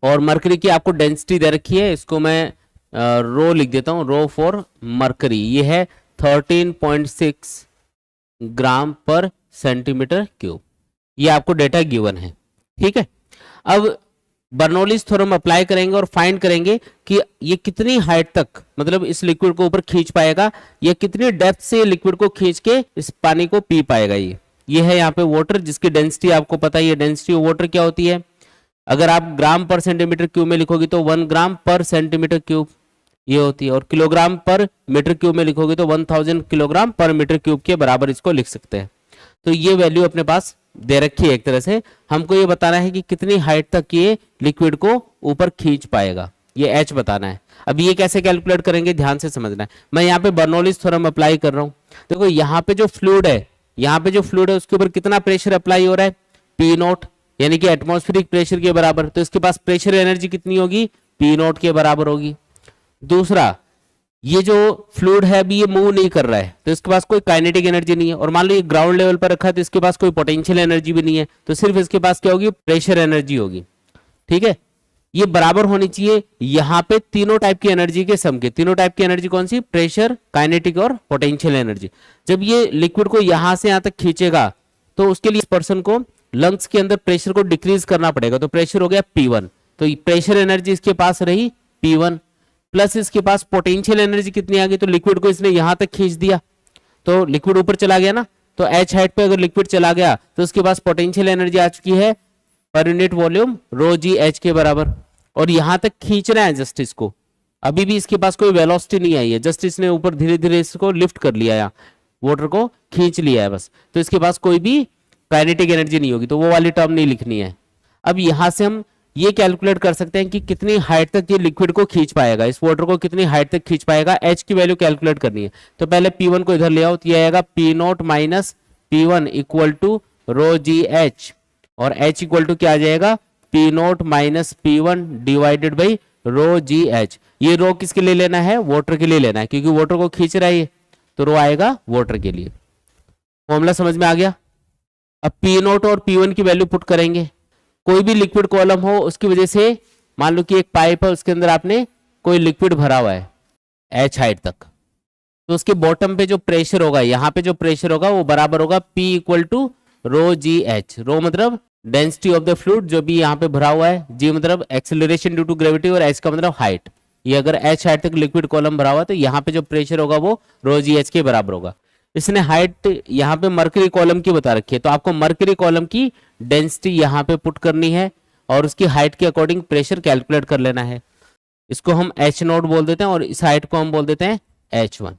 और मरकरी की आपको डेंसिटी दे रखी है, इसको मैं रो लिख देता हूं, रो फॉर मरकरी, ये है 13.6 ग्राम पर सेंटीमीटर क्यूब। ये आपको डेटा गिवन है, ठीक है। अब बर्नौलीज थ्योरम अप्लाई करेंगे और फाइंड करेंगे कि ये कितनी हाइट तक मतलब इस लिक्विड को ऊपर खींच पाएगा, या कितनी डेप्थ से लिक्विड को खींच के इस पानी को पी पाएगा। ये है यहाँ पे वाटर, जिसकी डेंसिटी आपको पता है। ये डेंसिटी ऑफ वाटर क्या होती है? अगर आप ग्राम पर सेंटीमीटर क्यूब में लिखोगे तो 1 ग्राम पर सेंटीमीटर क्यूब ये होती है, और किलोग्राम पर मीटर क्यूब में लिखोगे तो 1000 किलोग्राम पर मीटर क्यूब के बराबर इसको लिख सकते हैं। तो ये वैल्यू अपने पास दे रखी है। एक तरह से हमको ये बताना है कि कितनी हाइट तक ये लिक्विड को ऊपर खींच पाएगा, ये H बताना है। अब ये कैसे कैलकुलेट करेंगे, ध्यान से समझना है। मैं यहाँ पे बर्नौलीज थ्योरम अप्लाई कर रहा हूँ। देखो यहाँ पे जो फ्लूइड है, यहाँ पे जो फ्लूइड है उसके ऊपर कितना प्रेशर अप्लाई हो रहा है? P0, यानी कि एटमॉस्फेरिक प्रेशर के बराबर। तो इसके पास प्रेशर एनर्जी कितनी होगी? P0 के बराबर होगी। दूसरा, ये जो फ्लूइड है अभी ये मूव नहीं कर रहा है, तो इसके पास कोई काइनेटिक एनर्जी नहीं है, और मान लो ये ग्राउंड लेवल पर रखा है तो इसके पास कोई पोटेंशियल एनर्जी भी नहीं है, तो सिर्फ इसके पास क्या होगी? प्रेशर एनर्जी होगी, ठीक है। ये बराबर होनी चाहिए यहाँ पे तीनों टाइप की एनर्जी के सम के। तीनों टाइप की एनर्जी कौन सी? प्रेशर, काइनेटिक और पोटेंशियल एनर्जी। जब ये लिक्विड को यहां से यहां तक खींचेगा तो उसके लिए इस पर्सन को लंग्स के अंदर प्रेशर को डिक्रीज करना पड़ेगा। तो प्रेशर हो गया P1, तो प्रेशर एनर्जी इसके पास रही P1, प्लस इसके पास पोटेंशियल एनर्जी कितनी आ गई? तो लिक्विड को इसने यहां तक खींच दिया तो लिक्विड ऊपर चला गया ना, तो H हाइट पे अगर लिक्विड चला गया तो उसके पास पोटेंशियल एनर्जी आ चुकी है पर यूनिट वॉल्यूम ρg(h) के बराबर, और यहां तक खींचना है जस्ट इसको। अभी भी इसके पास कोई वेलोसिटी नहीं आई है, जस्ट इसने ऊपर धीरे धीरे इसको लिफ्ट कर लिया, या वाटर को खींच लिया है बस। तो इसके पास कोई भी काइनेटिक एनर्जी नहीं होगी, तो वो वाली टर्म नहीं लिखनी है। अब यहां से हम ये कैलकुलेट कर सकते हैं कि कितनी हाइट तक ये लिक्विड को खींच पाएगा, इस वाटर को कितनी हाइट तक खींच पाएगा। H की वैल्यू कैलकुलेट करनी है, तो पहले P1 को इधर ले आओ, तो ये आएगा P0 minus P1 equal to ρg(h), और H इक्वल टू क्या आ जाएगा? P0 minus P1 divided by row G H. ये रो किसके लिए लेना है? वाटर के लिए लेना है, क्योंकि वाटर को खींच रहा है ये, तो रो आएगा वाटर के लिए। फॉर्मूला समझ में आ गया? अब पी नोट और पी वन की वैल्यू पुट करेंगे। कोई भी लिक्विड कॉलम हो उसकी वजह से, मान लो कि एक पाइप है उसके अंदर आपने कोई लिक्विड भरा हुआ है एच हाइट तक, तो उसके बॉटम पे जो प्रेशर होगा, यहाँ पे जो प्रेशर होगा वो बराबर होगा P equal to rho G H. Rho मतलब डेंसिटी ऑफ द फ्लूइड जो भी यहाँ पे भरा हुआ है, जी मतलब एक्सेलरेशन ड्यू टू ग्रेविटी, और एच का मतलब हाइट। ये अगर एच हाइट तक लिक्विड कॉलम भरा हुआ है तो यहाँ पे जो प्रेशर होगा वो रो जी एच के बराबर होगा। इसने हाइट यहाँ पे मर्करी कॉलम की बता रखी है, तो आपको मर्करी कॉलम की डेंसिटी यहाँ पे पुट करनी है और उसकी हाइट के अकॉर्डिंग प्रेशर कैलकुलेट कर लेना है। इसको हम एच नोट बोल देते हैं और इस हाइट को हम बोल देते हैं एच वन।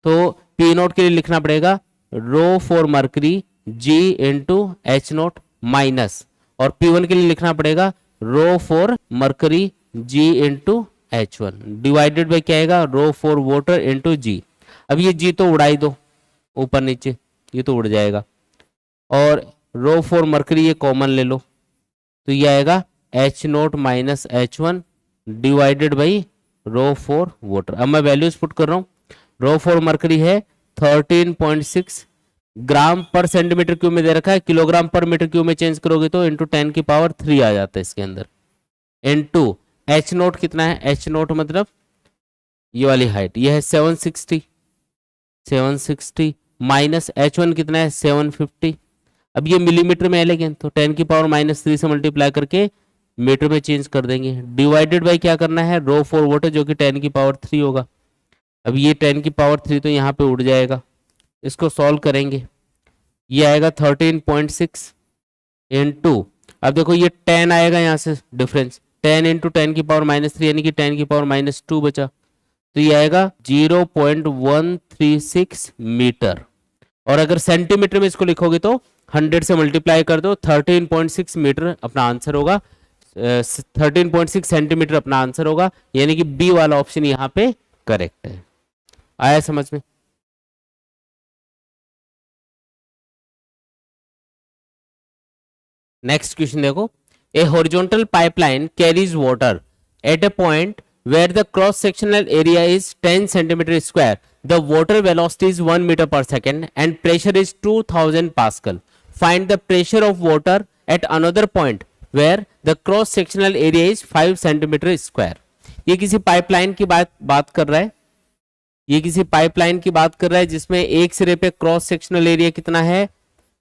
तो पी नोट के लिए लिखना पड़ेगा rho for mercury g into h naught minus, और पी वन के लिए लिखना पड़ेगा rho for mercury g into h one divided by क्या आएगा? Rho for water into g. अब ये जी तो उड़ाई दो ऊपर नीचे, ये तो उड़ जाएगा, और रो फॉर मर्करी ये कॉमन ले लो, तो ये आएगा h naught minus h one divided by rho for water. अब मैं वैल्यूज पुट कर रहा हूं। रो फॉर मर्करी है 13.6 ग्राम पर सेंटीमीटर क्यूब में दे रखा है, किलोग्राम पर मीटर क्यूब में चेंज करोगे तो इंटू 10 की पावर 3 आ जाता है इसके अंदर। इंटू एच नोट कितना है? एच नोट मतलब ये वाली हाइट, ये है 760 माइनस एच वन कितना है? 750। अब ये मिलीमीटर में है लेकिन, तो 10 की पावर -3 से मल्टीप्लाई करके मीटर में चेंज कर देंगे। डिवाइडेड बाई क्या करना है? रो फॉर वाटर जो कि 10 की पावर 3 होगा। अब ये 10 की पावर 3 तो यहाँ पे उड़ जाएगा, इसको सॉल्व करेंगे, ये आएगा 13.6 इंटू, अब देखो ये 10 आएगा यहाँ से डिफरेंस, 10 इंटू 10 की पावर -3 यानी कि 10 की पावर -2 बचा, तो ये आएगा 0.136 मीटर। और अगर सेंटीमीटर में इसको लिखोगे तो 100 से मल्टीप्लाई कर दो, 13.6 मीटर अपना आंसर होगा, 13.6 सेंटीमीटर अपना आंसर होगा, यानी कि बी वाला ऑप्शन यहाँ पे करेक्ट है। आया समझ में? नेक्स्ट क्वेश्चन देखो, ए horizontal pipeline carries water at a point where the cross sectional area is 10 centimeter square, the water velocity is 1 meter per second and pressure is 2000 pascal. Find the pressure of water at another point where the cross sectional area is 5 centimeter square. ये किसी pipeline की बात कर रहा है, ये किसी pipeline की बात कर रहा है जिसमें एक सिरे पे क्रॉस सेक्शनल एरिया कितना है?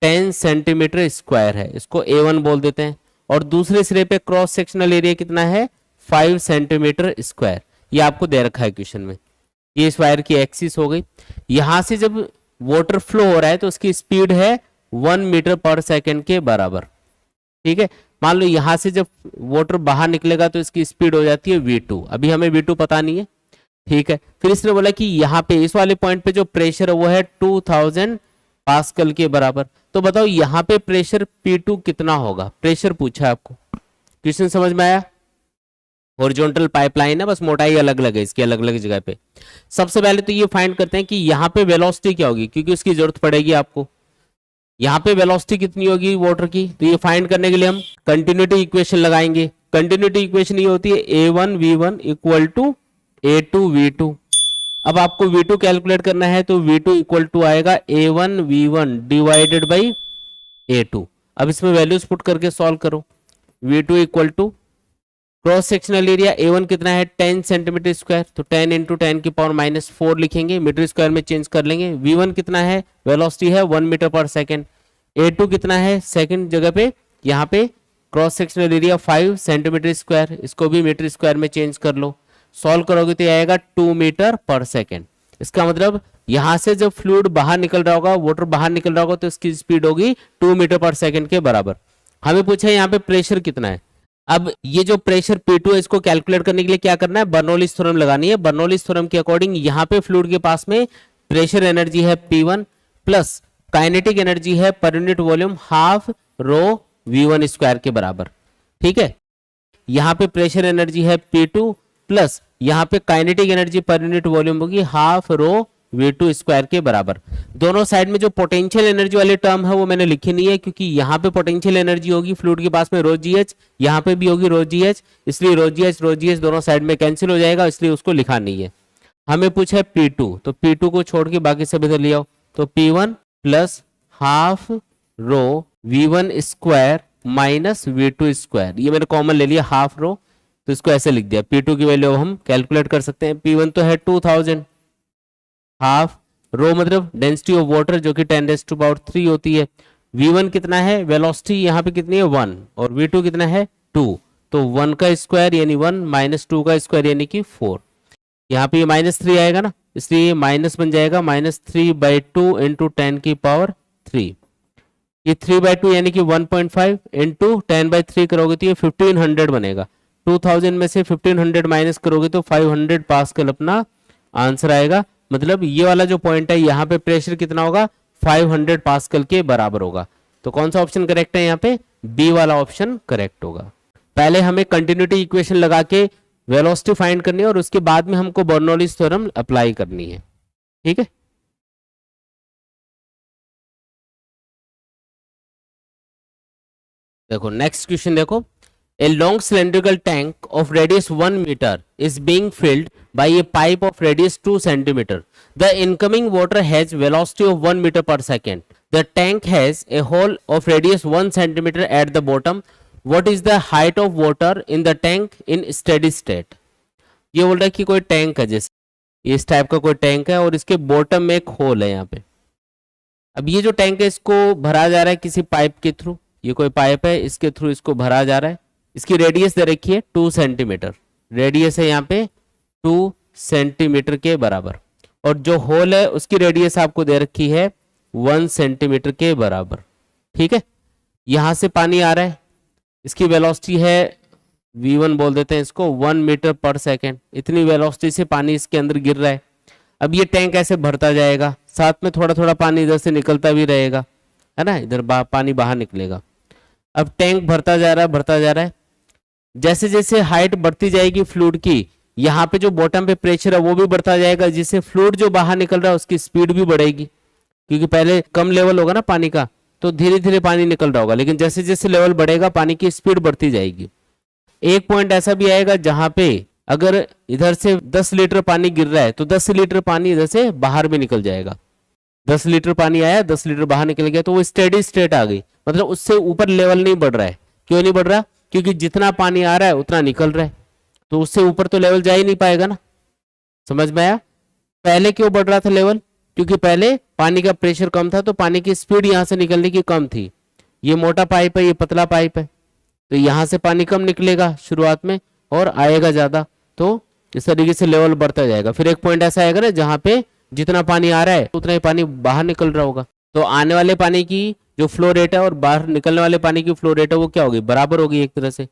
10 सेंटीमीटर स्क्वायर है, इसको A1 बोल देते हैं, और दूसरे सिरे पे क्रॉस सेक्शनल एरिया कितना है? 5 सेंटीमीटर स्क्वायर। ये आपको दे रखा है क्वेश्चन में। ये इस वायर की एक्सिस हो गई, यहां से जब वाटर फ्लो हो रहा है तो उसकी स्पीड है 1 मीटर पर सेकेंड के बराबर। ठीक है, मान लो यहां से जब वाटर बाहर निकलेगा तो इसकी स्पीड हो जाती है V2। अभी हमें V2 पता नहीं है, ठीक है। फिर इसने बोला कि यहाँ पे इस वाले पॉइंट पे जो प्रेशर है वो है 2000 पास्कल के बराबर। तो बताओ यहाँ पे प्रेशर P2 कितना होगा? प्रेशर पूछा है आपको, क्वेश्चन समझ में आया? हॉरिजॉन्टल पाइपलाइन है, बस मोटाई अलग अलग है इसकी, अलग अलग जगह पे। सबसे पहले तो ये फाइंड करते हैं कि यहाँ पे वेलोसिटी क्या होगी, क्योंकि उसकी जरूरत पड़ेगी आपको। यहाँ पे वेलोसिटी कितनी होगी वाटर की, तो ये फाइंड करने के लिए हम कंटिन्यूटी इक्वेशन लगाएंगे। कंटिन्यूटी इक्वेशन ये होती है A1V1 इक्वल टू A2V2। अब आपको V2 कैलकुलेट करना है तो V2 इक्वल टू आएगा A1V1 डिवाइडेड बाई A2। अब इसमें वैल्यूज पुट करके सॉल्व करो। V2 equal to cross sectional area A1 कितना है? 10 सेंटीमीटर स्क्वायर, तो 10 इंटू 10 की पावर -4 लिखेंगे, मीटर स्क्वायर में चेंज कर लेंगे। V1 कितना है? वेलोसिटी है 1 मीटर पर सेकेंड। A2 कितना है? सेकेंड जगह पे यहाँ पे cross sectional area 5 centimetre square, इसको भी मीटर स्क्वायर में चेंज कर लो। सॉल्व करोगे तो आएगा 2 मीटर पर सेकेंड। इसका मतलब यहां से जब फ्लूइड बाहर निकल रहा होगा, वाटर बाहर निकल रहा होगा, तो इसकी स्पीड होगी 2 मीटर पर सेकेंड के बराबर। हमें पूछा है यहाँ पे प्रेशर कितना है। अब ये जो प्रेशर P2 है इसको कैलकुलेट करने के लिए क्या करना है? बर्नौलीज थ्योरम लगानी है। बर्नौलीज थ्योरम के अकॉर्डिंग यहाँ पे फ्लूइड के पास में प्रेशर एनर्जी है P1 प्लस काइनेटिक एनर्जी है पर unit volume half rho V1 square के बराबर। ठीक है, यहाँ पे प्रेशर एनर्जी है P2 प्लस यहाँ पे kinetic energy per unit volume होगी हाफ रो V2 स्क्वायर के बराबर। दोनों साइड में जो पोटेंशियल एनर्जी वाली टर्म है वो मैंने लिखी नहीं है, क्योंकि यहाँ पे पोटेंशियल एनर्जी होगी फ्लूइड के पास में ρgh, यहाँ पे भी होगी ρgh, इसलिए ρgh दोनों साइड में कैंसिल हो जाएगा, इसलिए उसको लिखा नहीं है। हमें पूछा है P2, तो P2 को छोड़ के बाकी सब इधर ले आओ। तो P1 plus half rho V1 square minus V2 square, ये मैंने कॉमन ले लिया हाफ रो, तो इसको ऐसे लिख दिया। P2 की वैल्यू हम कैलकुलेट कर सकते हैं। P1 तो है 2000, हाफ रो मतलब डेंसिटी ऑफ वाटर जो कि 10⁻³ होती है। V1 कितना है, वेलोसिटी यहाँ पे कितनी है 1, और V2 कितना है 2, तो 1 का स्क्वायर यानी 1 माइनस 2 का स्क्वायर यानी कि 4। यहाँ पे ये -3 आएगा ना, इसलिए ये माइनस बन जाएगा -3/2 इंटू 10⁻3। ये 3/2 यानी कि 1.5 इंटू 10/3 करोगे तो ये 1500 बनेगा। 2000 में से 1500 माइनस करोगे तो 500 पास्कल अपना आंसर आएगा। मतलब ये वाला जो पॉइंट है यहाँ पे प्रेशर कितना होगा, 500 पास्कल के बराबर होगा। तो कौन सा ऑप्शन करेक्ट है यहाँ पे, बी वाला ऑप्शन करेक्ट होगा। पहले हमें कंटिन्यूटी इक्वेशन लगा के वेलोसिटी फाइंड करनी है और उसके बाद में हमको बर्नौलीज थ्योरम अप्लाई करनी है। ठीक है, देखो नेक्स्ट क्वेश्चन देखो। A long cylindrical tank of radius 1 meter is being filled by a pipe of radius 2 centimeter. The incoming water has velocity of 1 meter per second. The tank has a hole of radius 1 centimeter at the bottom. What is the height of water in the tank in steady state? ये बोल रहा है कि कोई tank है, जैसे इस type का कोई टैंक है और इसके बॉटम में एक होल है यहाँ पे। अब ये जो टैंक है इसको भरा जा रहा है किसी पाइप के थ्रू, ये कोई पाइप है इसके थ्रू इसको भरा जा रहा है। इसकी रेडियस दे रखी है 2 सेंटीमीटर, रेडियस है यहाँ पे 2 सेंटीमीटर के बराबर, और जो होल है उसकी रेडियस आपको दे रखी है 1 सेंटीमीटर के बराबर। ठीक है, यहां से पानी आ रहा है, इसकी वेलोसिटी है V1 बोल देते हैं इसको, 1 मीटर पर सेकेंड। इतनी वेलोसिटी से पानी इसके अंदर गिर रहा है। अब ये टैंक ऐसे भरता जाएगा, साथ में थोड़ा थोड़ा पानी इधर से निकलता भी रहेगा, है ना, इधर पानी बाहर निकलेगा। अब टैंक भरता जा रहा है भरता जा रहा है, जैसे जैसे हाइट बढ़ती जाएगी फ्लूइड की, यहाँ पे जो बॉटम पे प्रेशर है वो भी बढ़ता जाएगा, जिससे फ्लूइड जो बाहर निकल रहा है उसकी स्पीड भी बढ़ेगी, क्योंकि पहले कम लेवल होगा ना पानी का, तो धीरे धीरे पानी निकल रहा होगा, लेकिन जैसे जैसे लेवल बढ़ेगा पानी की स्पीड बढ़ती जाएगी। एक पॉइंट ऐसा भी आएगा जहां पे अगर इधर से 10 लीटर पानी गिर रहा है तो 10 लीटर पानी इधर से बाहर भी निकल जाएगा। 10 लीटर पानी आया, 10 लीटर बाहर निकल गया, तो वो स्टेडी स्टेट आ गई, मतलब उससे ऊपर लेवल नहीं बढ़ रहा है। क्यों नहीं बढ़ रहा, क्योंकि जितना पानी आ रहा है उतना निकल रहा है, तो उससे ऊपर तो लेवल जा ही नहीं पाएगा ना। समझ में आया? पहले क्यों बढ़ रहा था लेवल, क्योंकि पहले पानी का प्रेशर कम था तो पानी की स्पीड यहां से निकलने की कम थी। ये मोटा पाइप है, ये पतला पाइप है, तो यहां से पानी कम निकलेगा शुरुआत में और आएगा ज्यादा, तो इस तरीके से लेवल बढ़ता जाएगा। फिर एक पॉइंट ऐसा आएगा ना जहां पे जितना पानी आ रहा है उतना ही पानी बाहर निकल रहा होगा, तो आने वाले पानी की जो फ्लो रेट है और बाहर निकलने वाले पानी की फ्लो रेट है वो क्या होगी, बराबर होगी एक तरह से।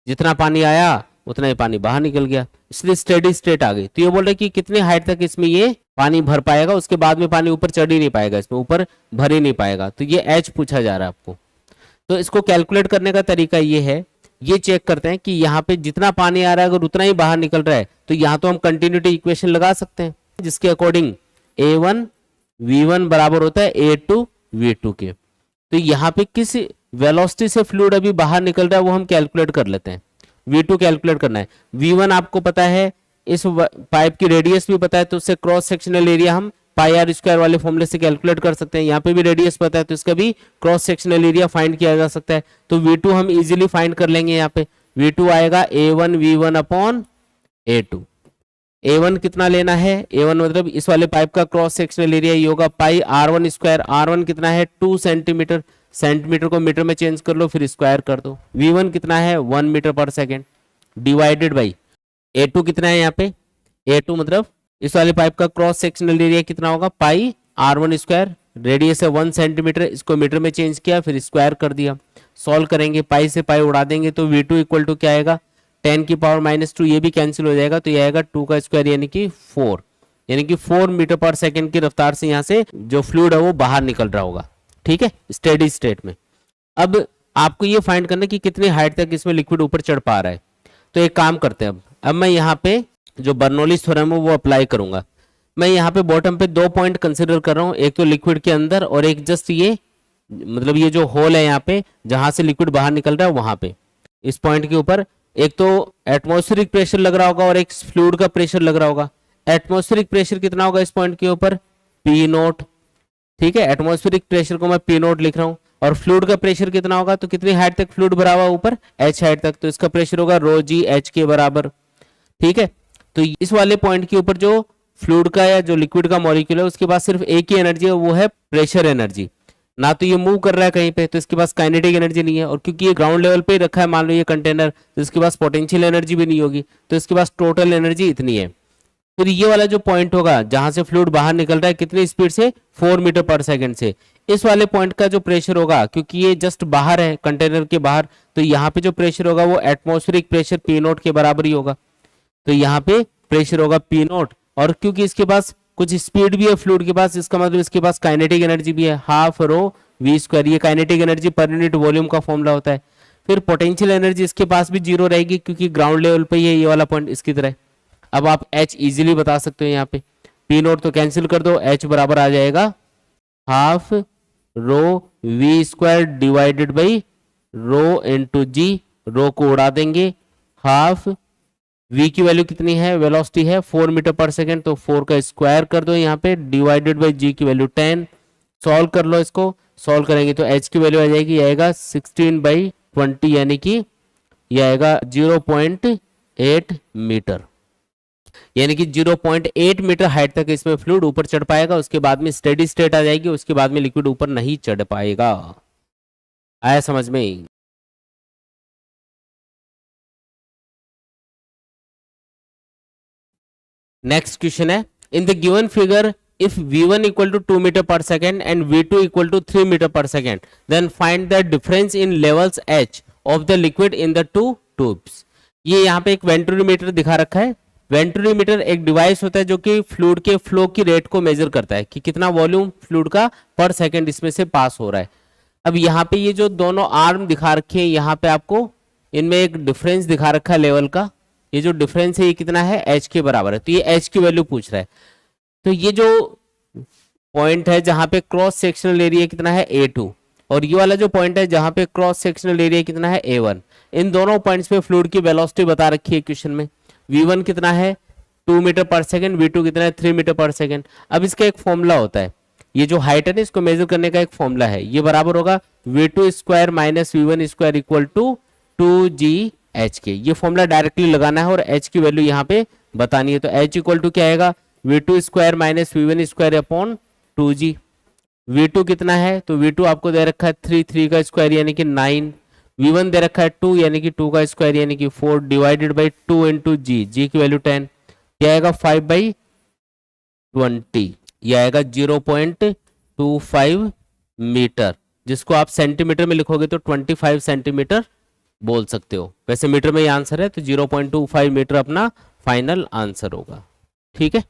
जितना पानी आया उतना ही पानी बाहर निकल गया, इसलिए स्टेडी स्टेट आ गई। तो ये बोल रहे कि कितनी हाइट तक इसमें ये पानी भर पाएगा, उसके बाद में पानी ऊपर चढ़ ही नहीं पाएगा, इसमें ऊपर भर ही नहीं पाएगा। तो ये एच पूछा जा रहा है आपको। तो इसको कैलकुलेट करने का तरीका ये है, ये चेक करते हैं कि यहाँ पे जितना पानी आ रहा है अगर उतना ही बाहर निकल रहा है तो यहाँ तो हम कंटिन्यूटी इक्वेशन लगा सकते हैं, जिसके अकॉर्डिंग A1 V1 बराबर होता है A2 V2 के। तो यहाँ पे किस वेलोसिटी से फ्लूइड अभी बाहर निकल रहा है वो हम कैलकुलेट कर लेते हैं। V2 कैलकुलेट करना है, V1 आपको पता है, इस पाइप की रेडियस भी पता है, तो उससे क्रॉस सेक्शनल एरिया हम πr² वाले फॉर्मूले से कैलकुलेट कर सकते हैं। यहाँ पे भी रेडियस पता है तो इसका भी क्रॉस सेक्शनल एरिया फाइंड किया जा सकता है। तो V2 हम इजीली फाइंड कर लेंगे। यहाँ पे V2 आएगा A1 V1 upon A2। A1 कितना लेना है, A1 मतलब इस वाले पाइप का क्रॉस सेक्शनल एरिया ये होगा πr1²। R1 कितना है 2 सेंटीमीटर, सेंटीमीटर को मीटर में चेंज कर लो फिर स्क्वायर कर दो। V1 कितना है 1 metre per second divided by A2 कितना है, यहाँ पे A2 मतलब इस वाले पाइप का क्रॉस सेक्शनल एरिया कितना होगा πr1², रेडियस है 1 सेंटीमीटर, इसको मीटर में चेंज किया फिर स्क्वायर कर दिया। सॉल्व करेंगे, पाई से पाई उड़ा देंगे तो V2 इक्वल टू क्या आएगा 10⁻⁻², ये भी कैंसिल हो जाएगा तो ये आएगा 2 का स्क्वायर यानी कि 4, यानी कि 4 मीटर पर सेकेंड की रफ्तार से यहाँ से जो फ्लूइड है वो बाहर निकल रहा होगा। ठीक है, स्टेडी स्टेट में। अब आपको ये फाइंड करना कि कितनी हाइट तक इसमें लिक्विड ऊपर चढ़ पा रहा है। तो एक काम करते हैं, अब मैं यहाँ पे जो बर्नौलीज थ्योरम है वो अप्लाई करूंगा। मैं यहाँ पे बॉटम पे 2 पॉइंट कंसिडर कर रहा हूँ, एक तो लिक्विड के अंदर और एक जस्ट ये मतलब ये जो होल है यहाँ पे जहां से लिक्विड बाहर निकल रहा है वहां पे, इस पॉइंट के ऊपर एक तो एटमॉस्फेरिक प्रेशर लग रहा होगा और एक फ्लूइड का प्रेशर लग रहा होगा। एटमॉस्फेरिक प्रेशर कितना होगा इस पॉइंट के ऊपर, पी नोट, ठीक है, एटमॉस्फेरिक प्रेशर को मैं पी नोट लिख रहा हूँ। और फ्लूइड का प्रेशर कितना होगा, तो कितनी हाइट तक फ्लूइड भरा हुआ ऊपर, एच हाइट तक, तो इसका प्रेशर होगा रो जी एच के बराबर, ठीक है। तो इस वाले पॉइंट के ऊपर जो फ्लूइड का या जो लिक्विड का मॉलिक्यूल है उसके पास सिर्फ एक ही एनर्जी है, वो है प्रेशर एनर्जी, ना तो ये मूव कर रहा है कहीं पे, तो इसके पास काइनेटिक एनर्जी नहीं है। और क्योंकि ये ग्राउंड लेवल पे रखा है मान लो ये कंटेनर, तो इसके पास पोटेंशियल एनर्जी भी नहीं होगी, तो इसके पास टोटल एनर्जी इतनी है। फिर ये वाला जो पॉइंट होगा जहां से फ्लूइड बाहर निकल रहा है कितनी स्पीड से, 4 मीटर पर सेकंड से, इस वाले पॉइंट का जो प्रेशर होगा क्योंकि ये जस्ट बाहर है कंटेनर के बाहर, तो यहाँ पे जो प्रेशर होगा वो एटमॉस्फेरिक प्रेशर पी नोट के बराबर ही होगा। तो यहाँ पे प्रेशर होगा पी नोट, और क्योंकि इसके पास कुछ स्पीड भी है फ्लूइड के पास, इसका मतलब इसके पास काइनेटिक एनर्जी भी है, हाफ रो वी स्क्वायर, ये kinetic energy per unit volume का फॉर्मूला होता है। फिर पोटेंशियल एनर्जी इसके पास भी जीरो रहेगी क्योंकि ग्राउंड लेवल पे ही है ये वाला पॉइंट इसकी तरह। अब आप एच इजीली बता सकते हो, यहाँ पे पी नोट तो कैंसिल कर दो, एच बराबर आ जाएगा half rho V square divided by rho into G, rho को उड़ा देंगे, हाफ v की वैल्यू कितनी है, वेलोसिटी है 4 मीटर पर सेकेंड, तो 4 का स्क्वायर कर दो यहाँ पे, डिवाइडेड बाई g की वैल्यू 10, सॉल्व कर लो, इसको सॉल्व करेंगे तो h की वैल्यू आ जाएगी, आएगा 16/20, यानी कि ये आएगा 0.8 मीटर, यानी कि 0.8 मीटर हाइट तक इसमें फ्लूइड ऊपर चढ़ पाएगा। उसके बाद में स्टेडी स्टेट आ जाएगी, उसके बाद में लिक्विड ऊपर नहीं चढ़ पाएगा। आया समझ में? नेक्स्ट क्वेश्चन है, in the given figure if v1 equal to 2 meter per second and v2 equal to 3 meter per second, then find the difference in levels h of the liquid in the two tubes। ये यहाँ पे एक venturimeter दिखा रखा है। Venturimeter एक device होता है जो कि फ्लूइड के फ्लो की रेट को मेजर करता है कि कितना वॉल्यूम फ्लूइड का पर सेकंड इसमें से पास हो रहा है। अब यहाँ पे ये जो दोनों आर्म दिखा रखे हैं, यहाँ पे आपको इनमें एक डिफरेंस दिखा रखा है लेवल का, ये जो डिफरेंस है ये कितना है, एच के बराबर है, तो ये एच की वैल्यू पूछ रहा है। तो ये जो पॉइंट है जहां पे क्रॉस सेक्शनल एरिया कितना है A2, और ये वाला जो पॉइंट है जहां पे क्रॉस सेक्शनल एरिया कितना है A1, इन दोनों पॉइंट्स पे फ्लूइड की वेलोसिटी बता रखी है क्वेश्चन में। v1 कितना है 2 मीटर पर सेकंड, v2 कितना है 3 मीटर पर सेकंड। अब इसका एक फॉर्मूला होता है, ये जो हाइट है ना इसको मेजर करने का एक फॉर्मूला है, ये बराबर होगा v2 square minus v1 square equal to 2gh के। ये फॉर्मूला डायरेक्टली लगाना है और h की वैल्यू यहाँ पे बतानी है, तो h इक्वल टू क्या आएगा, v2 square minus v1 square upon 2g। v2 कितना है, तो v2 आपको दे रखा है 3 का स्क्वायर यानी कि 9, v1 दे रखा है 2 यानी कि 2 का स्क्वायर यानी कि 4, डिवाइडेड बाई 2 इंटू जी, जी की वैल्यू 10, क्या आएगा 5/20, ये आएगा 0.25 मीटर, जिसको आप सेंटीमीटर में लिखोगे तो 25 सेंटीमीटर बोल सकते हो। वैसे मीटर में ये आंसर है, तो 0.25 मीटर अपना फाइनल आंसर होगा। ठीक है,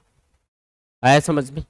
आया समझ में?